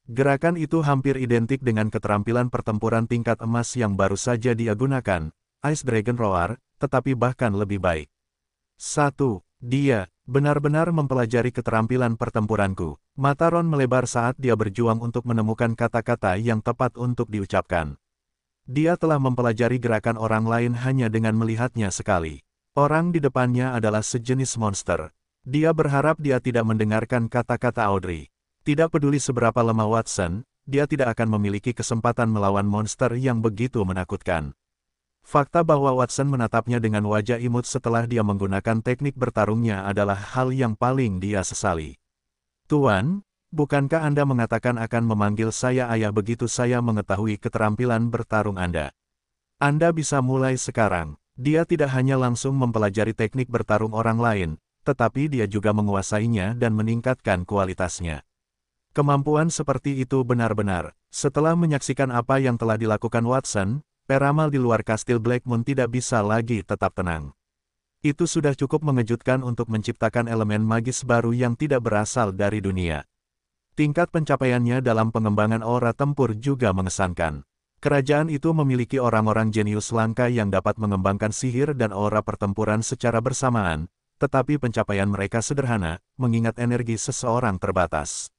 Speaker 1: Gerakan itu hampir identik dengan keterampilan pertempuran tingkat emas yang baru saja dia gunakan, Ice Dragon Roar, tetapi bahkan lebih baik. 1. Dia benar-benar mempelajari keterampilan pertempuranku. Mata Ron melebar saat dia berjuang untuk menemukan kata-kata yang tepat untuk diucapkan. Dia telah mempelajari gerakan orang lain hanya dengan melihatnya sekali. Orang di depannya adalah sejenis monster. Dia berharap dia tidak mendengarkan kata-kata Audrey. Tidak peduli seberapa lemah Watson, dia tidak akan memiliki kesempatan melawan monster yang begitu menakutkan. Fakta bahwa Watson menatapnya dengan wajah imut setelah dia menggunakan teknik bertarungnya adalah hal yang paling dia sesali. Tuan, bukankah Anda mengatakan akan memanggil saya ayah begitu saya mengetahui keterampilan bertarung Anda? Anda bisa mulai sekarang. Dia tidak hanya langsung mempelajari teknik bertarung orang lain, tetapi dia juga menguasainya dan meningkatkan kualitasnya. Kemampuan seperti itu benar-benar. Setelah menyaksikan apa yang telah dilakukan Watson, peramal di luar kastil Blackmoon tidak bisa lagi tetap tenang. Itu sudah cukup mengejutkan untuk menciptakan elemen magis baru yang tidak berasal dari dunia. Tingkat pencapaiannya dalam pengembangan aura tempur juga mengesankan. Kerajaan itu memiliki orang-orang jenius langka yang dapat mengembangkan sihir dan aura pertempuran secara bersamaan, tetapi pencapaian mereka sederhana, mengingat energi seseorang terbatas.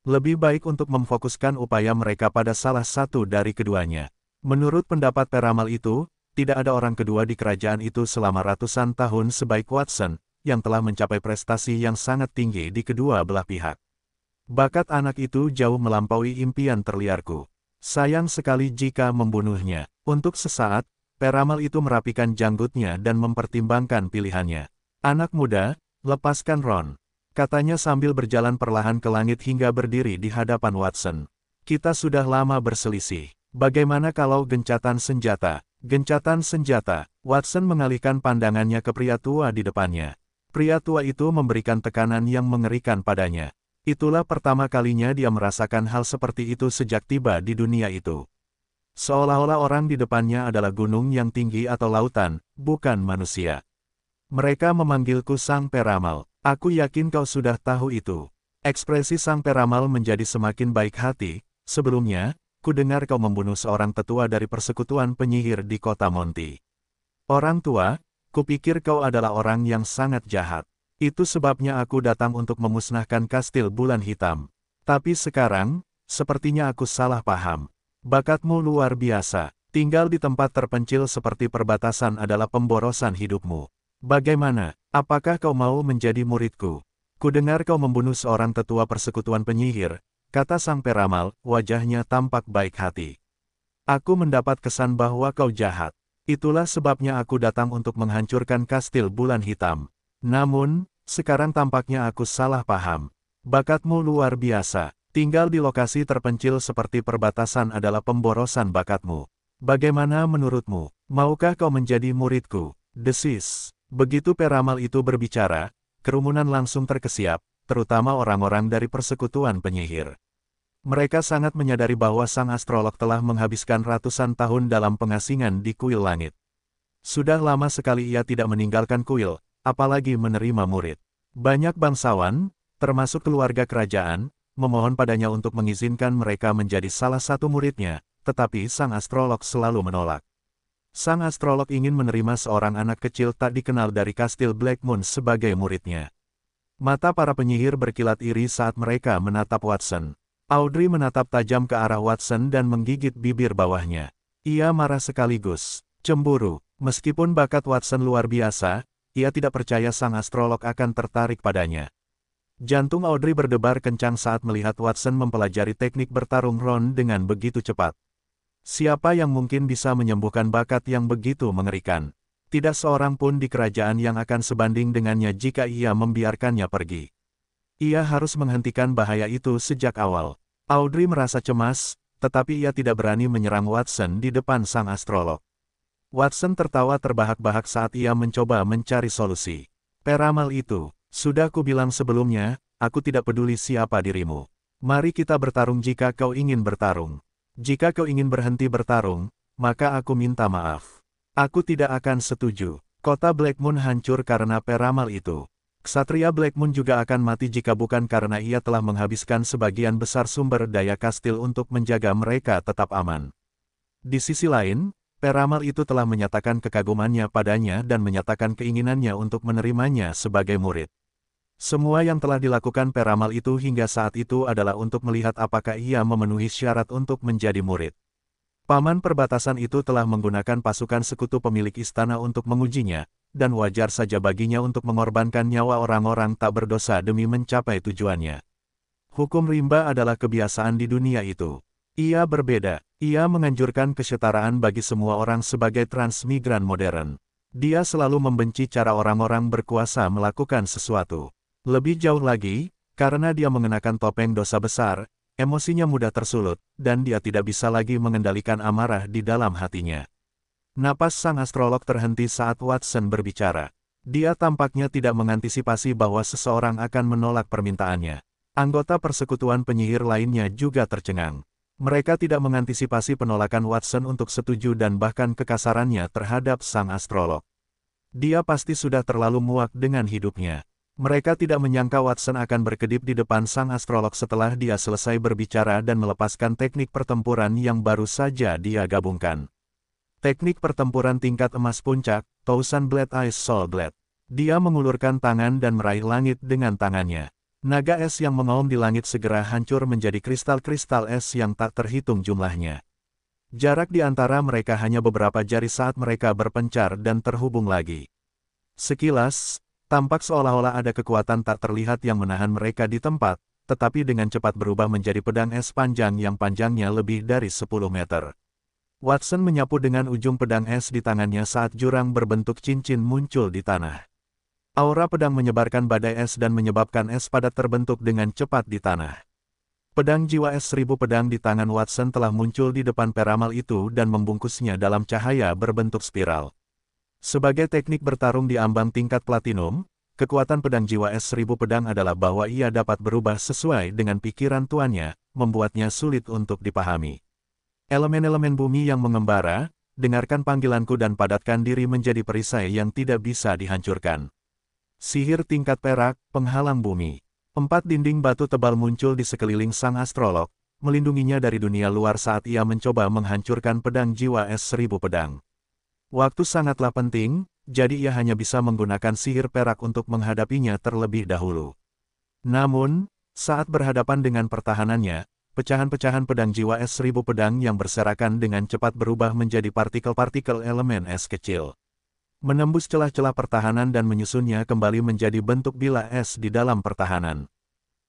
Speaker 1: Lebih baik untuk memfokuskan upaya mereka pada salah satu dari keduanya. Menurut pendapat peramal itu, tidak ada orang kedua di kerajaan itu selama ratusan tahun sebaik Watson, yang telah mencapai prestasi yang sangat tinggi di kedua belah pihak. Bakat anak itu jauh melampaui impian terliarku. Sayang sekali jika membunuhnya. Untuk sesaat, peramal itu merapikan janggutnya dan mempertimbangkan pilihannya. Anak muda, lepaskan Ron, katanya sambil berjalan perlahan ke langit hingga berdiri di hadapan Watson. Kita sudah lama berselisih. Bagaimana kalau gencatan senjata? Gencatan senjata. Watson mengalihkan pandangannya ke pria tua di depannya. Pria tua itu memberikan tekanan yang mengerikan padanya. Itulah pertama kalinya dia merasakan hal seperti itu sejak tiba di dunia itu. Seolah-olah orang di depannya adalah gunung yang tinggi atau lautan, bukan manusia. Mereka memanggilku Sang Peramal. Aku yakin kau sudah tahu itu. Ekspresi Sang Peramal menjadi semakin baik hati. Sebelumnya, ku dengar kau membunuh seorang tetua dari persekutuan penyihir di kota Monty. Orang tua, kupikir kau adalah orang yang sangat jahat. Itu sebabnya aku datang untuk memusnahkan kastil Bulan Hitam. Tapi sekarang, sepertinya aku salah paham. Bakatmu luar biasa. Tinggal di tempat terpencil seperti perbatasan adalah pemborosan hidupmu. Bagaimana? Apakah kau mau menjadi muridku? Ku dengar kau membunuh seorang tetua persekutuan penyihir, kata Sang Peramal, wajahnya tampak baik hati. Aku mendapat kesan bahwa kau jahat. Itulah sebabnya aku datang untuk menghancurkan kastil Bulan Hitam. Namun, sekarang tampaknya aku salah paham. Bakatmu luar biasa. Tinggal di lokasi terpencil seperti perbatasan adalah pemborosan bakatmu. Bagaimana menurutmu? Maukah kau menjadi muridku? Desis. Begitu peramal itu berbicara, kerumunan langsung terkesiap, terutama orang-orang dari persekutuan penyihir. Mereka sangat menyadari bahwa sang astrolog telah menghabiskan ratusan tahun dalam pengasingan di kuil langit. Sudah lama sekali ia tidak meninggalkan kuil, apalagi menerima murid. Banyak bangsawan, termasuk keluarga kerajaan, memohon padanya untuk mengizinkan mereka menjadi salah satu muridnya, tetapi sang astrolog selalu menolak. Sang astrolog ingin menerima seorang anak kecil tak dikenal dari kastil Blackmoon sebagai muridnya. Mata para penyihir berkilat iri saat mereka menatap Watson. Audrey menatap tajam ke arah Watson dan menggigit bibir bawahnya. Ia marah sekaligus cemburu. Meskipun bakat Watson luar biasa, ia tidak percaya sang astrolog akan tertarik padanya. Jantung Audrey berdebar kencang saat melihat Watson mempelajari teknik bertarung Ron dengan begitu cepat. Siapa yang mungkin bisa menyembuhkan bakat yang begitu mengerikan? Tidak seorang pun di kerajaan yang akan sebanding dengannya jika ia membiarkannya pergi. Ia harus menghentikan bahaya itu sejak awal. Audrey merasa cemas, tetapi ia tidak berani menyerang Watson di depan sang astrolog. Watson tertawa terbahak-bahak saat ia mencoba mencari solusi. Peramal itu, sudah kubilang sebelumnya, aku tidak peduli siapa dirimu. Mari kita bertarung jika kau ingin bertarung. Jika kau ingin berhenti bertarung, maka aku minta maaf. Aku tidak akan setuju. Kota Blackmoon hancur karena peramal itu. Ksatria Blackmoon juga akan mati jika bukan karena ia telah menghabiskan sebagian besar sumber daya kastil untuk menjaga mereka tetap aman. Di sisi lain, peramal itu telah menyatakan kekagumannya padanya dan menyatakan keinginannya untuk menerimanya sebagai murid. Semua yang telah dilakukan peramal itu hingga saat itu adalah untuk melihat apakah ia memenuhi syarat untuk menjadi murid. Paman perbatasan itu telah menggunakan pasukan sekutu pemilik istana untuk mengujinya, dan wajar saja baginya untuk mengorbankan nyawa orang-orang tak berdosa demi mencapai tujuannya. Hukum rimba adalah kebiasaan di dunia itu. Ia berbeda. Ia menganjurkan kesetaraan bagi semua orang sebagai transmigran modern. Dia selalu membenci cara orang-orang berkuasa melakukan sesuatu. Lebih jauh lagi, karena dia mengenakan topeng dosa besar, emosinya mudah tersulut, dan dia tidak bisa lagi mengendalikan amarah di dalam hatinya. Napas sang astrolog terhenti saat Watson berbicara. Dia tampaknya tidak mengantisipasi bahwa seseorang akan menolak permintaannya. Anggota persekutuan penyihir lainnya juga tercengang. Mereka tidak mengantisipasi penolakan Watson untuk setuju dan bahkan kekasarannya terhadap sang astrolog. Dia pasti sudah terlalu muak dengan hidupnya. Mereka tidak menyangka Watson akan berkedip di depan sang astrolog setelah dia selesai berbicara dan melepaskan teknik pertempuran yang baru saja dia gabungkan. Teknik pertempuran tingkat emas puncak, Thousand Blade Ice Soul Blade. Dia mengulurkan tangan dan meraih langit dengan tangannya. Naga es yang mengaum di langit segera hancur menjadi kristal-kristal es yang tak terhitung jumlahnya. Jarak di antara mereka hanya beberapa jari saat mereka berpencar dan terhubung lagi. Sekilas, tampak seolah-olah ada kekuatan tak terlihat yang menahan mereka di tempat, tetapi dengan cepat berubah menjadi pedang es panjang yang panjangnya lebih dari 10 meter. Watson menyapu dengan ujung pedang es di tangannya saat jurang berbentuk cincin muncul di tanah. Aura pedang menyebarkan badai es dan menyebabkan es padat terbentuk dengan cepat di tanah. Pedang jiwa es 1000 pedang di tangan Watson telah muncul di depan peramal itu dan membungkusnya dalam cahaya berbentuk spiral. Sebagai teknik bertarung di ambang tingkat platinum, kekuatan pedang jiwa es 1000 pedang adalah bahwa ia dapat berubah sesuai dengan pikiran tuannya, membuatnya sulit untuk dipahami. Elemen-elemen bumi yang mengembara, dengarkan panggilanku dan padatkan diri menjadi perisai yang tidak bisa dihancurkan. Sihir tingkat perak, penghalang bumi. 4 dinding batu tebal muncul di sekeliling sang astrolog, melindunginya dari dunia luar saat ia mencoba menghancurkan pedang jiwa es 1000 pedang. Waktu sangatlah penting, jadi ia hanya bisa menggunakan sihir perak untuk menghadapinya terlebih dahulu. Namun, saat berhadapan dengan pertahanannya, pecahan-pecahan pedang jiwa es 1000 pedang yang berserakan dengan cepat berubah menjadi partikel-partikel elemen es kecil. Menembus celah-celah pertahanan dan menyusunnya kembali menjadi bentuk bila es di dalam pertahanan.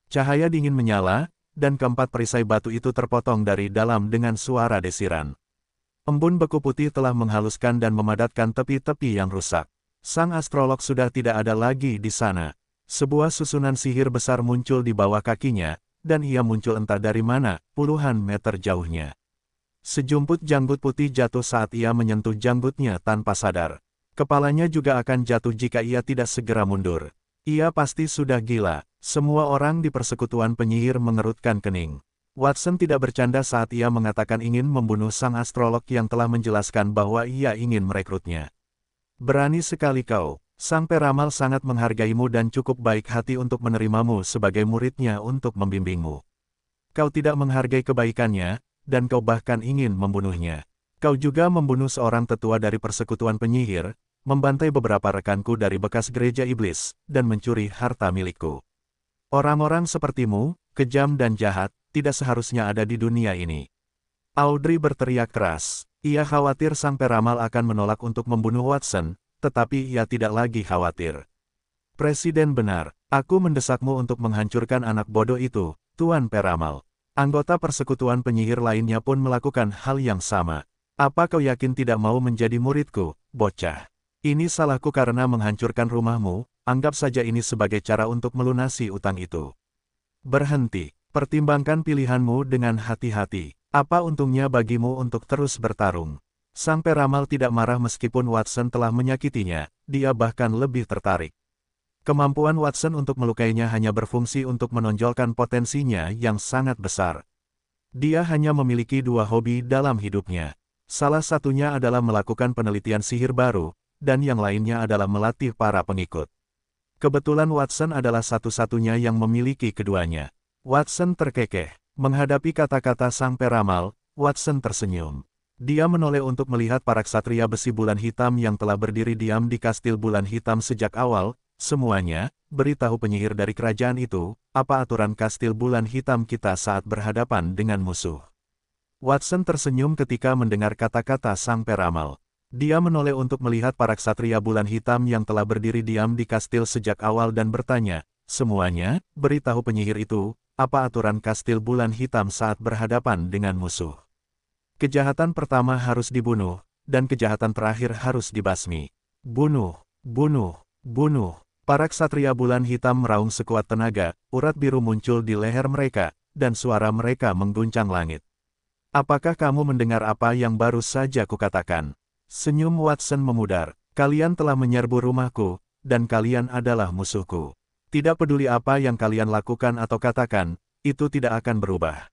Speaker 1: Cahaya dingin menyala, dan keempat perisai batu itu terpotong dari dalam dengan suara desiran. Embun beku putih telah menghaluskan dan memadatkan tepi-tepi yang rusak. Sang astrolog sudah tidak ada lagi di sana. Sebuah susunan sihir besar muncul di bawah kakinya, dan ia muncul entah dari mana, puluhan meter jauhnya. Sejumput janggut putih jatuh saat ia menyentuh janggutnya tanpa sadar. Kepalanya juga akan jatuh jika ia tidak segera mundur. Ia pasti sudah gila. Semua orang di persekutuan penyihir mengerutkan kening. Watson tidak bercanda saat ia mengatakan ingin membunuh sang astrolog yang telah menjelaskan bahwa ia ingin merekrutnya. Berani sekali kau. Sang peramal sangat menghargaimu dan cukup baik hati untuk menerimamu sebagai muridnya untuk membimbingmu. Kau tidak menghargai kebaikannya, dan kau bahkan ingin membunuhnya. Kau juga membunuh seorang tetua dari persekutuan penyihir, membantai beberapa rekanku dari bekas gereja iblis, dan mencuri harta milikku. Orang-orang sepertimu, kejam dan jahat, tidak seharusnya ada di dunia ini. Audrey berteriak keras. Ia khawatir sang peramal akan menolak untuk membunuh Watson, tetapi ia tidak lagi khawatir. Presiden benar, aku mendesakmu untuk menghancurkan anak bodoh itu, Tuan Peramal. Anggota persekutuan penyihir lainnya pun melakukan hal yang sama. Apa kau yakin tidak mau menjadi muridku, bocah? Ini salahku karena menghancurkan rumahmu, anggap saja ini sebagai cara untuk melunasi utang itu. Berhenti, pertimbangkan pilihanmu dengan hati-hati. Apa untungnya bagimu untuk terus bertarung? Sang peramal tidak marah meskipun Watson telah menyakitinya, dia bahkan lebih tertarik. Kemampuan Watson untuk melukainya hanya berfungsi untuk menonjolkan potensinya yang sangat besar. Dia hanya memiliki dua hobi dalam hidupnya. Salah satunya adalah melakukan penelitian sihir baru, dan yang lainnya adalah melatih para pengikut. Kebetulan Watson adalah satu-satunya yang memiliki keduanya. Watson terkekeh. Menghadapi kata-kata sang peramal, Watson tersenyum. Dia menoleh untuk melihat para ksatria besi bulan hitam yang telah berdiri diam di kastil bulan hitam sejak awal. Semuanya, beritahu penyihir dari kerajaan itu, apa aturan kastil bulan hitam kita saat berhadapan dengan musuh. Watson tersenyum ketika mendengar kata-kata sang peramal. Dia menoleh untuk melihat para ksatria bulan hitam yang telah berdiri diam di kastil sejak awal dan bertanya, semuanya, beritahu penyihir itu, apa aturan kastil bulan hitam saat berhadapan dengan musuh. Kejahatan pertama harus dibunuh, dan kejahatan terakhir harus dibasmi. Bunuh, bunuh, bunuh. Para ksatria bulan hitam meraung sekuat tenaga, urat biru muncul di leher mereka, dan suara mereka mengguncang langit. Apakah kamu mendengar apa yang baru saja kukatakan? Senyum Watson memudar. Kalian telah menyerbu rumahku, dan kalian adalah musuhku. Tidak peduli apa yang kalian lakukan atau katakan, itu tidak akan berubah.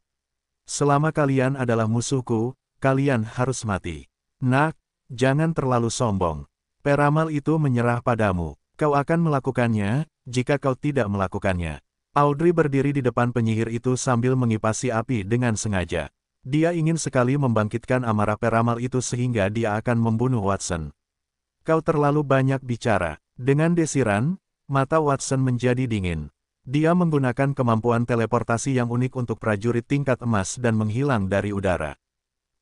Speaker 1: Selama kalian adalah musuhku, kalian harus mati. Nak, jangan terlalu sombong. Peramal itu menyerah padamu. Kau akan melakukannya, jika kau tidak melakukannya. Audrey berdiri di depan penyihir itu sambil mengipasi api dengan sengaja. Dia ingin sekali membangkitkan amarah peramal itu sehingga dia akan membunuh Watson. Kau terlalu banyak bicara. Dengan desiran, mata Watson menjadi dingin. Dia menggunakan kemampuan teleportasi yang unik untuk prajurit tingkat emas dan menghilang dari udara.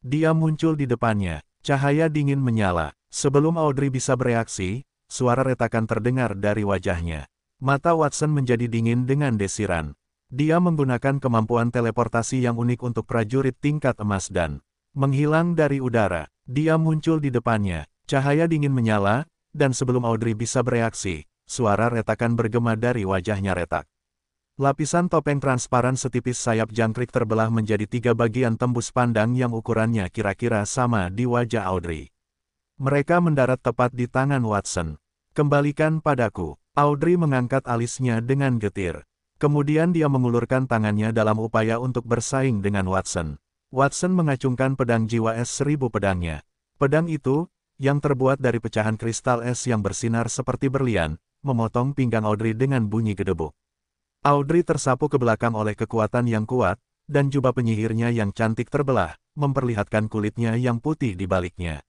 Speaker 1: Dia muncul di depannya, cahaya dingin menyala. Sebelum Audrey bisa bereaksi, suara retakan terdengar dari wajahnya. Mata Watson menjadi dingin dengan desiran. Dia menggunakan kemampuan teleportasi yang unik untuk prajurit tingkat emas dan menghilang dari udara. Dia muncul di depannya, cahaya dingin menyala, dan sebelum Audrey bisa bereaksi, suara retakan bergema dari wajahnya retak. Lapisan topeng transparan setipis sayap jangkrik terbelah menjadi 3 bagian tembus pandang yang ukurannya kira-kira sama di wajah Audrey. Mereka mendarat tepat di tangan Watson. Kembalikan padaku. Audrey mengangkat alisnya dengan getir. Kemudian dia mengulurkan tangannya dalam upaya untuk bersaing dengan Watson. Watson mengacungkan pedang jiwa es 1000 pedangnya. Pedang itu, yang terbuat dari pecahan kristal es yang bersinar seperti berlian, memotong pinggang Audrey dengan bunyi gedebuk. Audrey tersapu ke belakang oleh kekuatan yang kuat, dan jubah penyihirnya yang cantik terbelah, memperlihatkan kulitnya yang putih di baliknya.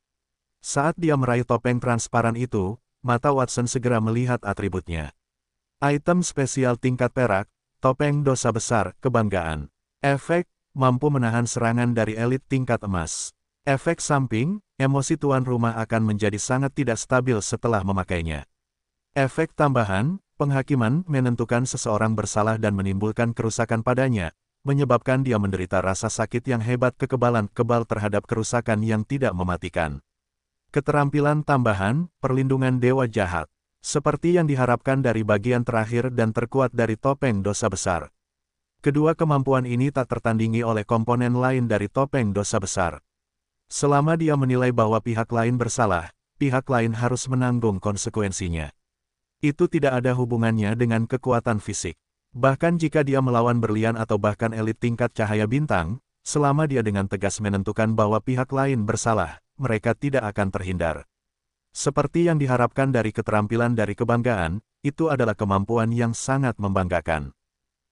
Speaker 1: Saat dia meraih topeng transparan itu, mata Watson segera melihat atributnya. Item spesial tingkat perak, topeng dosa besar, kebanggaan. Efek, mampu menahan serangan dari elit tingkat emas. Efek samping, emosi tuan rumah akan menjadi sangat tidak stabil setelah memakainya. Efek tambahan, penghakiman menentukan seseorang bersalah dan menimbulkan kerusakan padanya, menyebabkan dia menderita rasa sakit yang hebat kekebalan kebal terhadap kerusakan yang tidak mematikan. Keterampilan tambahan, perlindungan dewa jahat. Seperti yang diharapkan dari bagian terakhir dan terkuat dari topeng dosa besar. Kedua kemampuan ini tak tertandingi oleh komponen lain dari topeng dosa besar. Selama dia menilai bahwa pihak lain bersalah, pihak lain harus menanggung konsekuensinya. Itu tidak ada hubungannya dengan kekuatan fisik. Bahkan jika dia melawan berlian atau bahkan elit tingkat cahaya bintang, selama dia dengan tegas menentukan bahwa pihak lain bersalah, mereka tidak akan terhindar. Seperti yang diharapkan dari keterampilan dari kebanggaan, itu adalah kemampuan yang sangat membanggakan.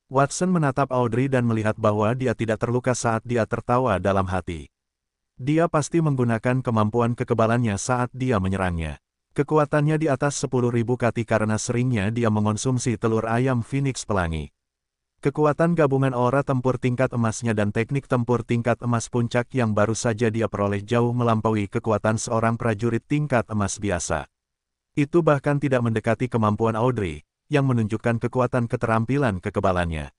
Speaker 1: Watson menatap Audrey dan melihat bahwa dia tidak terluka saat dia tertawa dalam hati. Dia pasti menggunakan kemampuan kekebalannya saat dia menyerangnya. Kekuatannya di atas 10.000 kati karena seringnya dia mengonsumsi telur ayam Phoenix Pelangi. Kekuatan gabungan aura tempur tingkat emasnya dan teknik tempur tingkat emas puncak yang baru saja dia peroleh jauh melampaui kekuatan seorang prajurit tingkat emas biasa. Itu bahkan tidak mendekati kemampuan Audrey, yang menunjukkan kekuatan keterampilan kekebalannya.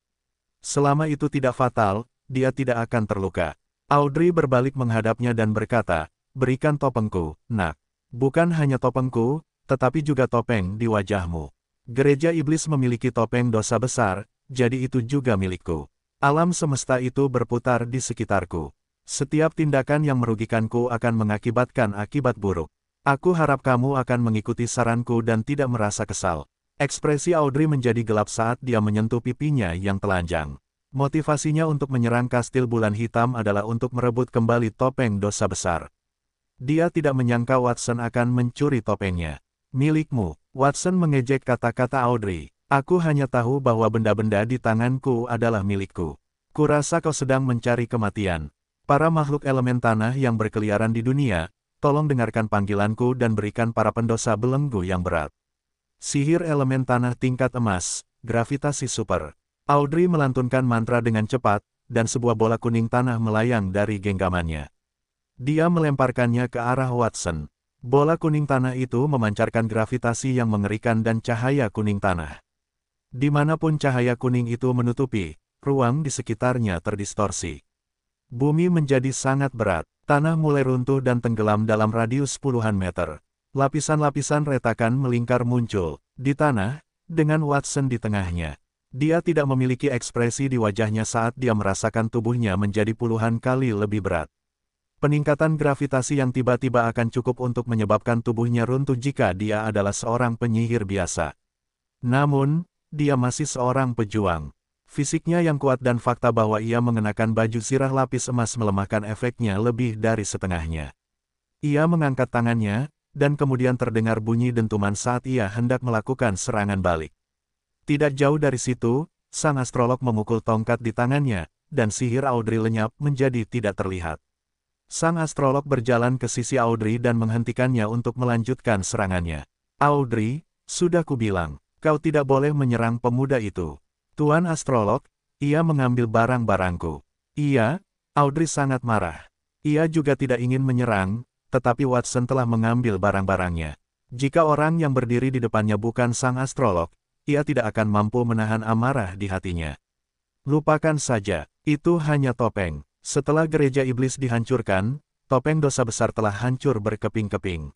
Speaker 1: Selama itu tidak fatal, dia tidak akan terluka. Audrey berbalik menghadapnya dan berkata, "Berikan topengku, nak. Bukan hanya topengku, tetapi juga topeng di wajahmu. Gereja iblis memiliki topeng dosa besar, jadi itu juga milikku. Alam semesta itu berputar di sekitarku. Setiap tindakan yang merugikanku akan mengakibatkan akibat buruk. Aku harap kamu akan mengikuti saranku dan tidak merasa kesal." Ekspresi Audrey menjadi gelap saat dia menyentuh pipinya yang telanjang. Motivasinya untuk menyerang kastil bulan hitam adalah untuk merebut kembali topeng dosa besar. Dia tidak menyangka Watson akan mencuri topengnya. "Milikmu," Watson mengejek kata-kata Audrey. "Aku hanya tahu bahwa benda-benda di tanganku adalah milikku. Kurasa kau sedang mencari kematian. Para makhluk elemen tanah yang berkeliaran di dunia, tolong dengarkan panggilanku dan berikan para pendosa belenggu yang berat." Sihir elemen tanah tingkat emas, gravitasi super. Audrey melantunkan mantra dengan cepat, dan sebuah bola kuning tanah melayang dari genggamannya. Dia melemparkannya ke arah Watson. Bola kuning tanah itu memancarkan gravitasi yang mengerikan dan cahaya kuning tanah. Dimanapun cahaya kuning itu menutupi, ruang di sekitarnya terdistorsi. Bumi menjadi sangat berat, tanah mulai runtuh dan tenggelam dalam radius puluhan meter. Lapisan-lapisan retakan melingkar muncul di tanah, dengan Watson di tengahnya. Dia tidak memiliki ekspresi di wajahnya saat dia merasakan tubuhnya menjadi puluhan kali lebih berat. Peningkatan gravitasi yang tiba-tiba akan cukup untuk menyebabkan tubuhnya runtuh jika dia adalah seorang penyihir biasa. Namun, dia masih seorang pejuang. Fisiknya yang kuat dan fakta bahwa ia mengenakan baju zirah lapis emas melemahkan efeknya lebih dari setengahnya. Ia mengangkat tangannya, dan kemudian terdengar bunyi dentuman saat ia hendak melakukan serangan balik. Tidak jauh dari situ, sang astrolog memukul tongkat di tangannya, dan sihir Audrey lenyap menjadi tidak terlihat. Sang astrolog berjalan ke sisi Audrey dan menghentikannya untuk melanjutkan serangannya. "Audrey, sudah kubilang, kau tidak boleh menyerang pemuda itu. Tuan astrolog, ia mengambil barang-barangku." "Iya," Audrey sangat marah. Ia juga tidak ingin menyerang, tetapi Watson telah mengambil barang-barangnya. Jika orang yang berdiri di depannya bukan sang astrolog, ia tidak akan mampu menahan amarah di hatinya. Lupakan saja, itu hanya topeng. Setelah gereja iblis dihancurkan, topeng dosa besar telah hancur berkeping-keping.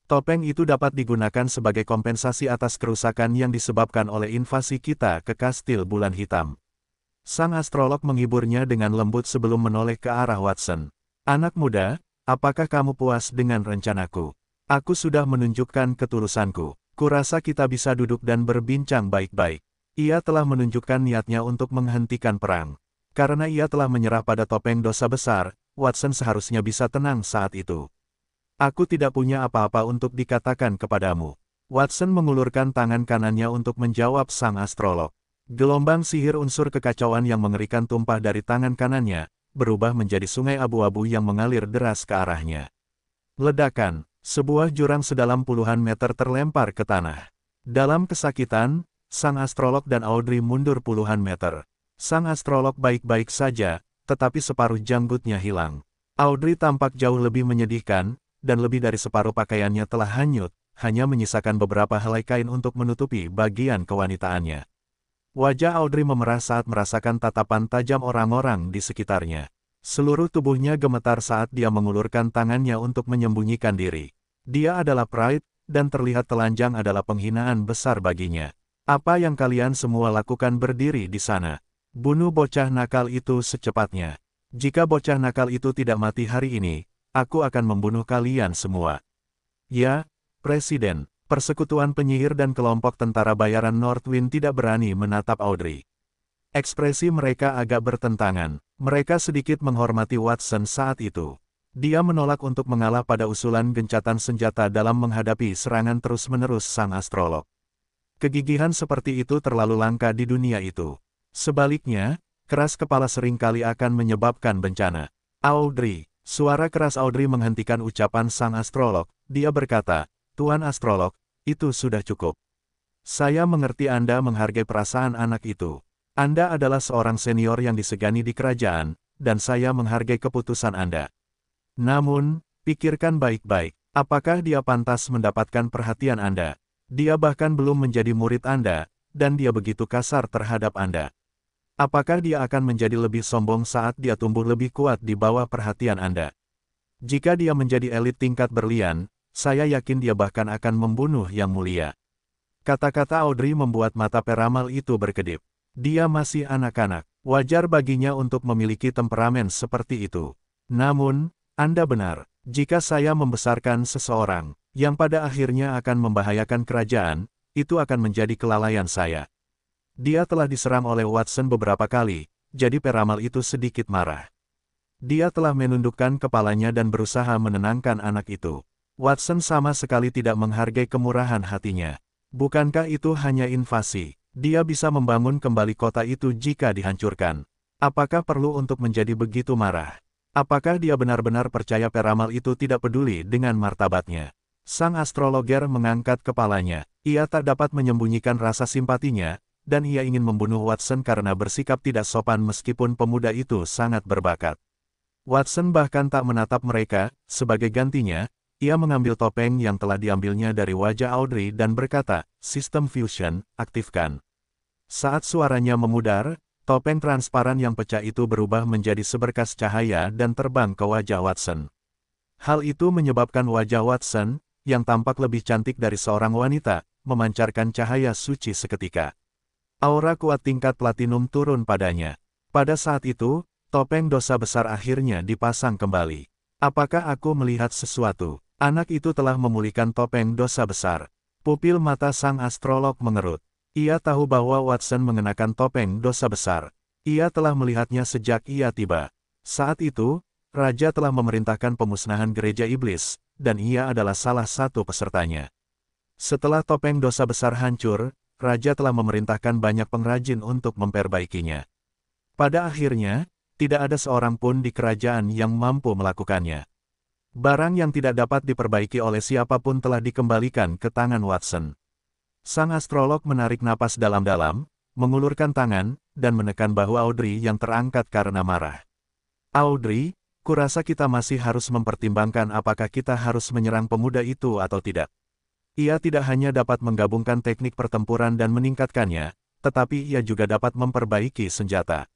Speaker 1: Topeng itu dapat digunakan sebagai kompensasi atas kerusakan yang disebabkan oleh invasi kita ke kastil bulan hitam. Sang astrolog menghiburnya dengan lembut sebelum menoleh ke arah Watson. "Anak muda, apakah kamu puas dengan rencanaku? Aku sudah menunjukkan ketulusanku. Kurasa kita bisa duduk dan berbincang baik-baik." Ia telah menunjukkan niatnya untuk menghentikan perang. Karena ia telah menyerah pada topeng dosa besar, Watson seharusnya bisa tenang saat itu. "Aku tidak punya apa-apa untuk dikatakan kepadamu." Watson mengulurkan tangan kanannya untuk menjawab sang astrolog. Gelombang sihir unsur kekacauan yang mengerikan tumpah dari tangan kanannya, berubah menjadi sungai abu-abu yang mengalir deras ke arahnya. Ledakan, sebuah jurang sedalam puluhan meter terlempar ke tanah. Dalam kesakitan, sang astrolog dan Audrey mundur puluhan meter. Sang astrolog baik-baik saja, tetapi separuh janggutnya hilang. Audrey tampak jauh lebih menyedihkan, dan lebih dari separuh pakaiannya telah hanyut, hanya menyisakan beberapa helai kain untuk menutupi bagian kewanitaannya. Wajah Audrey memerah saat merasakan tatapan tajam orang-orang di sekitarnya. Seluruh tubuhnya gemetar saat dia mengulurkan tangannya untuk menyembunyikan diri. Dia adalah Pride, dan terlihat telanjang adalah penghinaan besar baginya. "Apa yang kalian semua lakukan berdiri di sana? Bunuh bocah nakal itu secepatnya. Jika bocah nakal itu tidak mati hari ini, aku akan membunuh kalian semua." "Ya, Presiden." Persekutuan penyihir dan kelompok tentara bayaran Northwind tidak berani menatap Audrey. Ekspresi mereka agak bertentangan. Mereka sedikit menghormati Watson saat itu. Dia menolak untuk mengalah pada usulan gencatan senjata dalam menghadapi serangan terus-menerus sang astrolog. Kegigihan seperti itu terlalu langka di dunia itu. Sebaliknya, keras kepala seringkali akan menyebabkan bencana. "Audrey." Suara keras Audrey menghentikan ucapan sang astrolog. Dia berkata, Tuan Astrolog, itu sudah cukup. Saya mengerti Anda menghargai perasaan anak itu. Anda adalah seorang senior yang disegani di kerajaan, dan saya menghargai keputusan Anda. Namun, pikirkan baik-baik, apakah dia pantas mendapatkan perhatian Anda? Dia bahkan belum menjadi murid Anda, dan dia begitu kasar terhadap Anda. Apakah dia akan menjadi lebih sombong saat dia tumbuh lebih kuat di bawah perhatian Anda? Jika dia menjadi elit tingkat berlian, saya yakin dia bahkan akan membunuh Yang Mulia. Kata-kata Audrey membuat mata peramal itu berkedip. Dia masih anak-anak, wajar baginya untuk memiliki temperamen seperti itu. Namun, Anda benar, jika saya membesarkan seseorang, yang pada akhirnya akan membahayakan kerajaan, itu akan menjadi kelalaian saya. Dia telah diserang oleh Watson beberapa kali, jadi peramal itu sedikit marah. Dia telah menundukkan kepalanya dan berusaha menenangkan anak itu. Watson sama sekali tidak menghargai kemurahan hatinya. Bukankah itu hanya invasi? Dia bisa membangun kembali kota itu jika dihancurkan. Apakah perlu untuk menjadi begitu marah? Apakah dia benar-benar percaya peramal itu tidak peduli dengan martabatnya? Sang astrologer mengangkat kepalanya. Ia tak dapat menyembunyikan rasa simpatinya, dan ia ingin membunuh Watson karena bersikap tidak sopan meskipun pemuda itu sangat berbakat. Watson bahkan tak menatap mereka. Sebagai gantinya, ia mengambil topeng yang telah diambilnya dari wajah Audrey dan berkata, "Sistem fusion, aktifkan." Saat suaranya memudar, topeng transparan yang pecah itu berubah menjadi seberkas cahaya dan terbang ke wajah Watson. Hal itu menyebabkan wajah Watson, yang tampak lebih cantik dari seorang wanita, memancarkan cahaya suci seketika. Aura kuat tingkat platinum turun padanya. Pada saat itu, topeng dosa besar akhirnya dipasang kembali. Apakah aku melihat sesuatu? Anak itu telah memulihkan topeng dosa besar. Pupil mata sang astrolog mengerut. Ia tahu bahwa Watson mengenakan topeng dosa besar. Ia telah melihatnya sejak ia tiba. Saat itu, Raja telah memerintahkan pemusnahan gereja iblis, dan ia adalah salah satu pesertanya. Setelah topeng dosa besar hancur, Raja telah memerintahkan banyak pengrajin untuk memperbaikinya. Pada akhirnya, tidak ada seorang pun di kerajaan yang mampu melakukannya. Barang yang tidak dapat diperbaiki oleh siapapun telah dikembalikan ke tangan Watson. Sang astrolog menarik napas dalam-dalam, mengulurkan tangan, dan menekan bahu Audrey yang terangkat karena marah. "Audrey, kurasa kita masih harus mempertimbangkan apakah kita harus menyerang pemuda itu atau tidak. Ia tidak hanya dapat menggabungkan teknik pertempuran dan meningkatkannya, tetapi ia juga dapat memperbaiki senjata.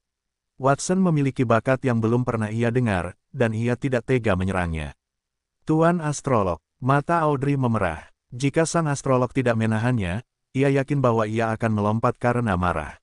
Speaker 1: Watson memiliki bakat yang belum pernah ia dengar, dan ia tidak tega menyerangnya." Tuan Astrolog, mata Audrey memerah. Jika sang astrolog tidak menahannya, ia yakin bahwa ia akan melompat karena marah.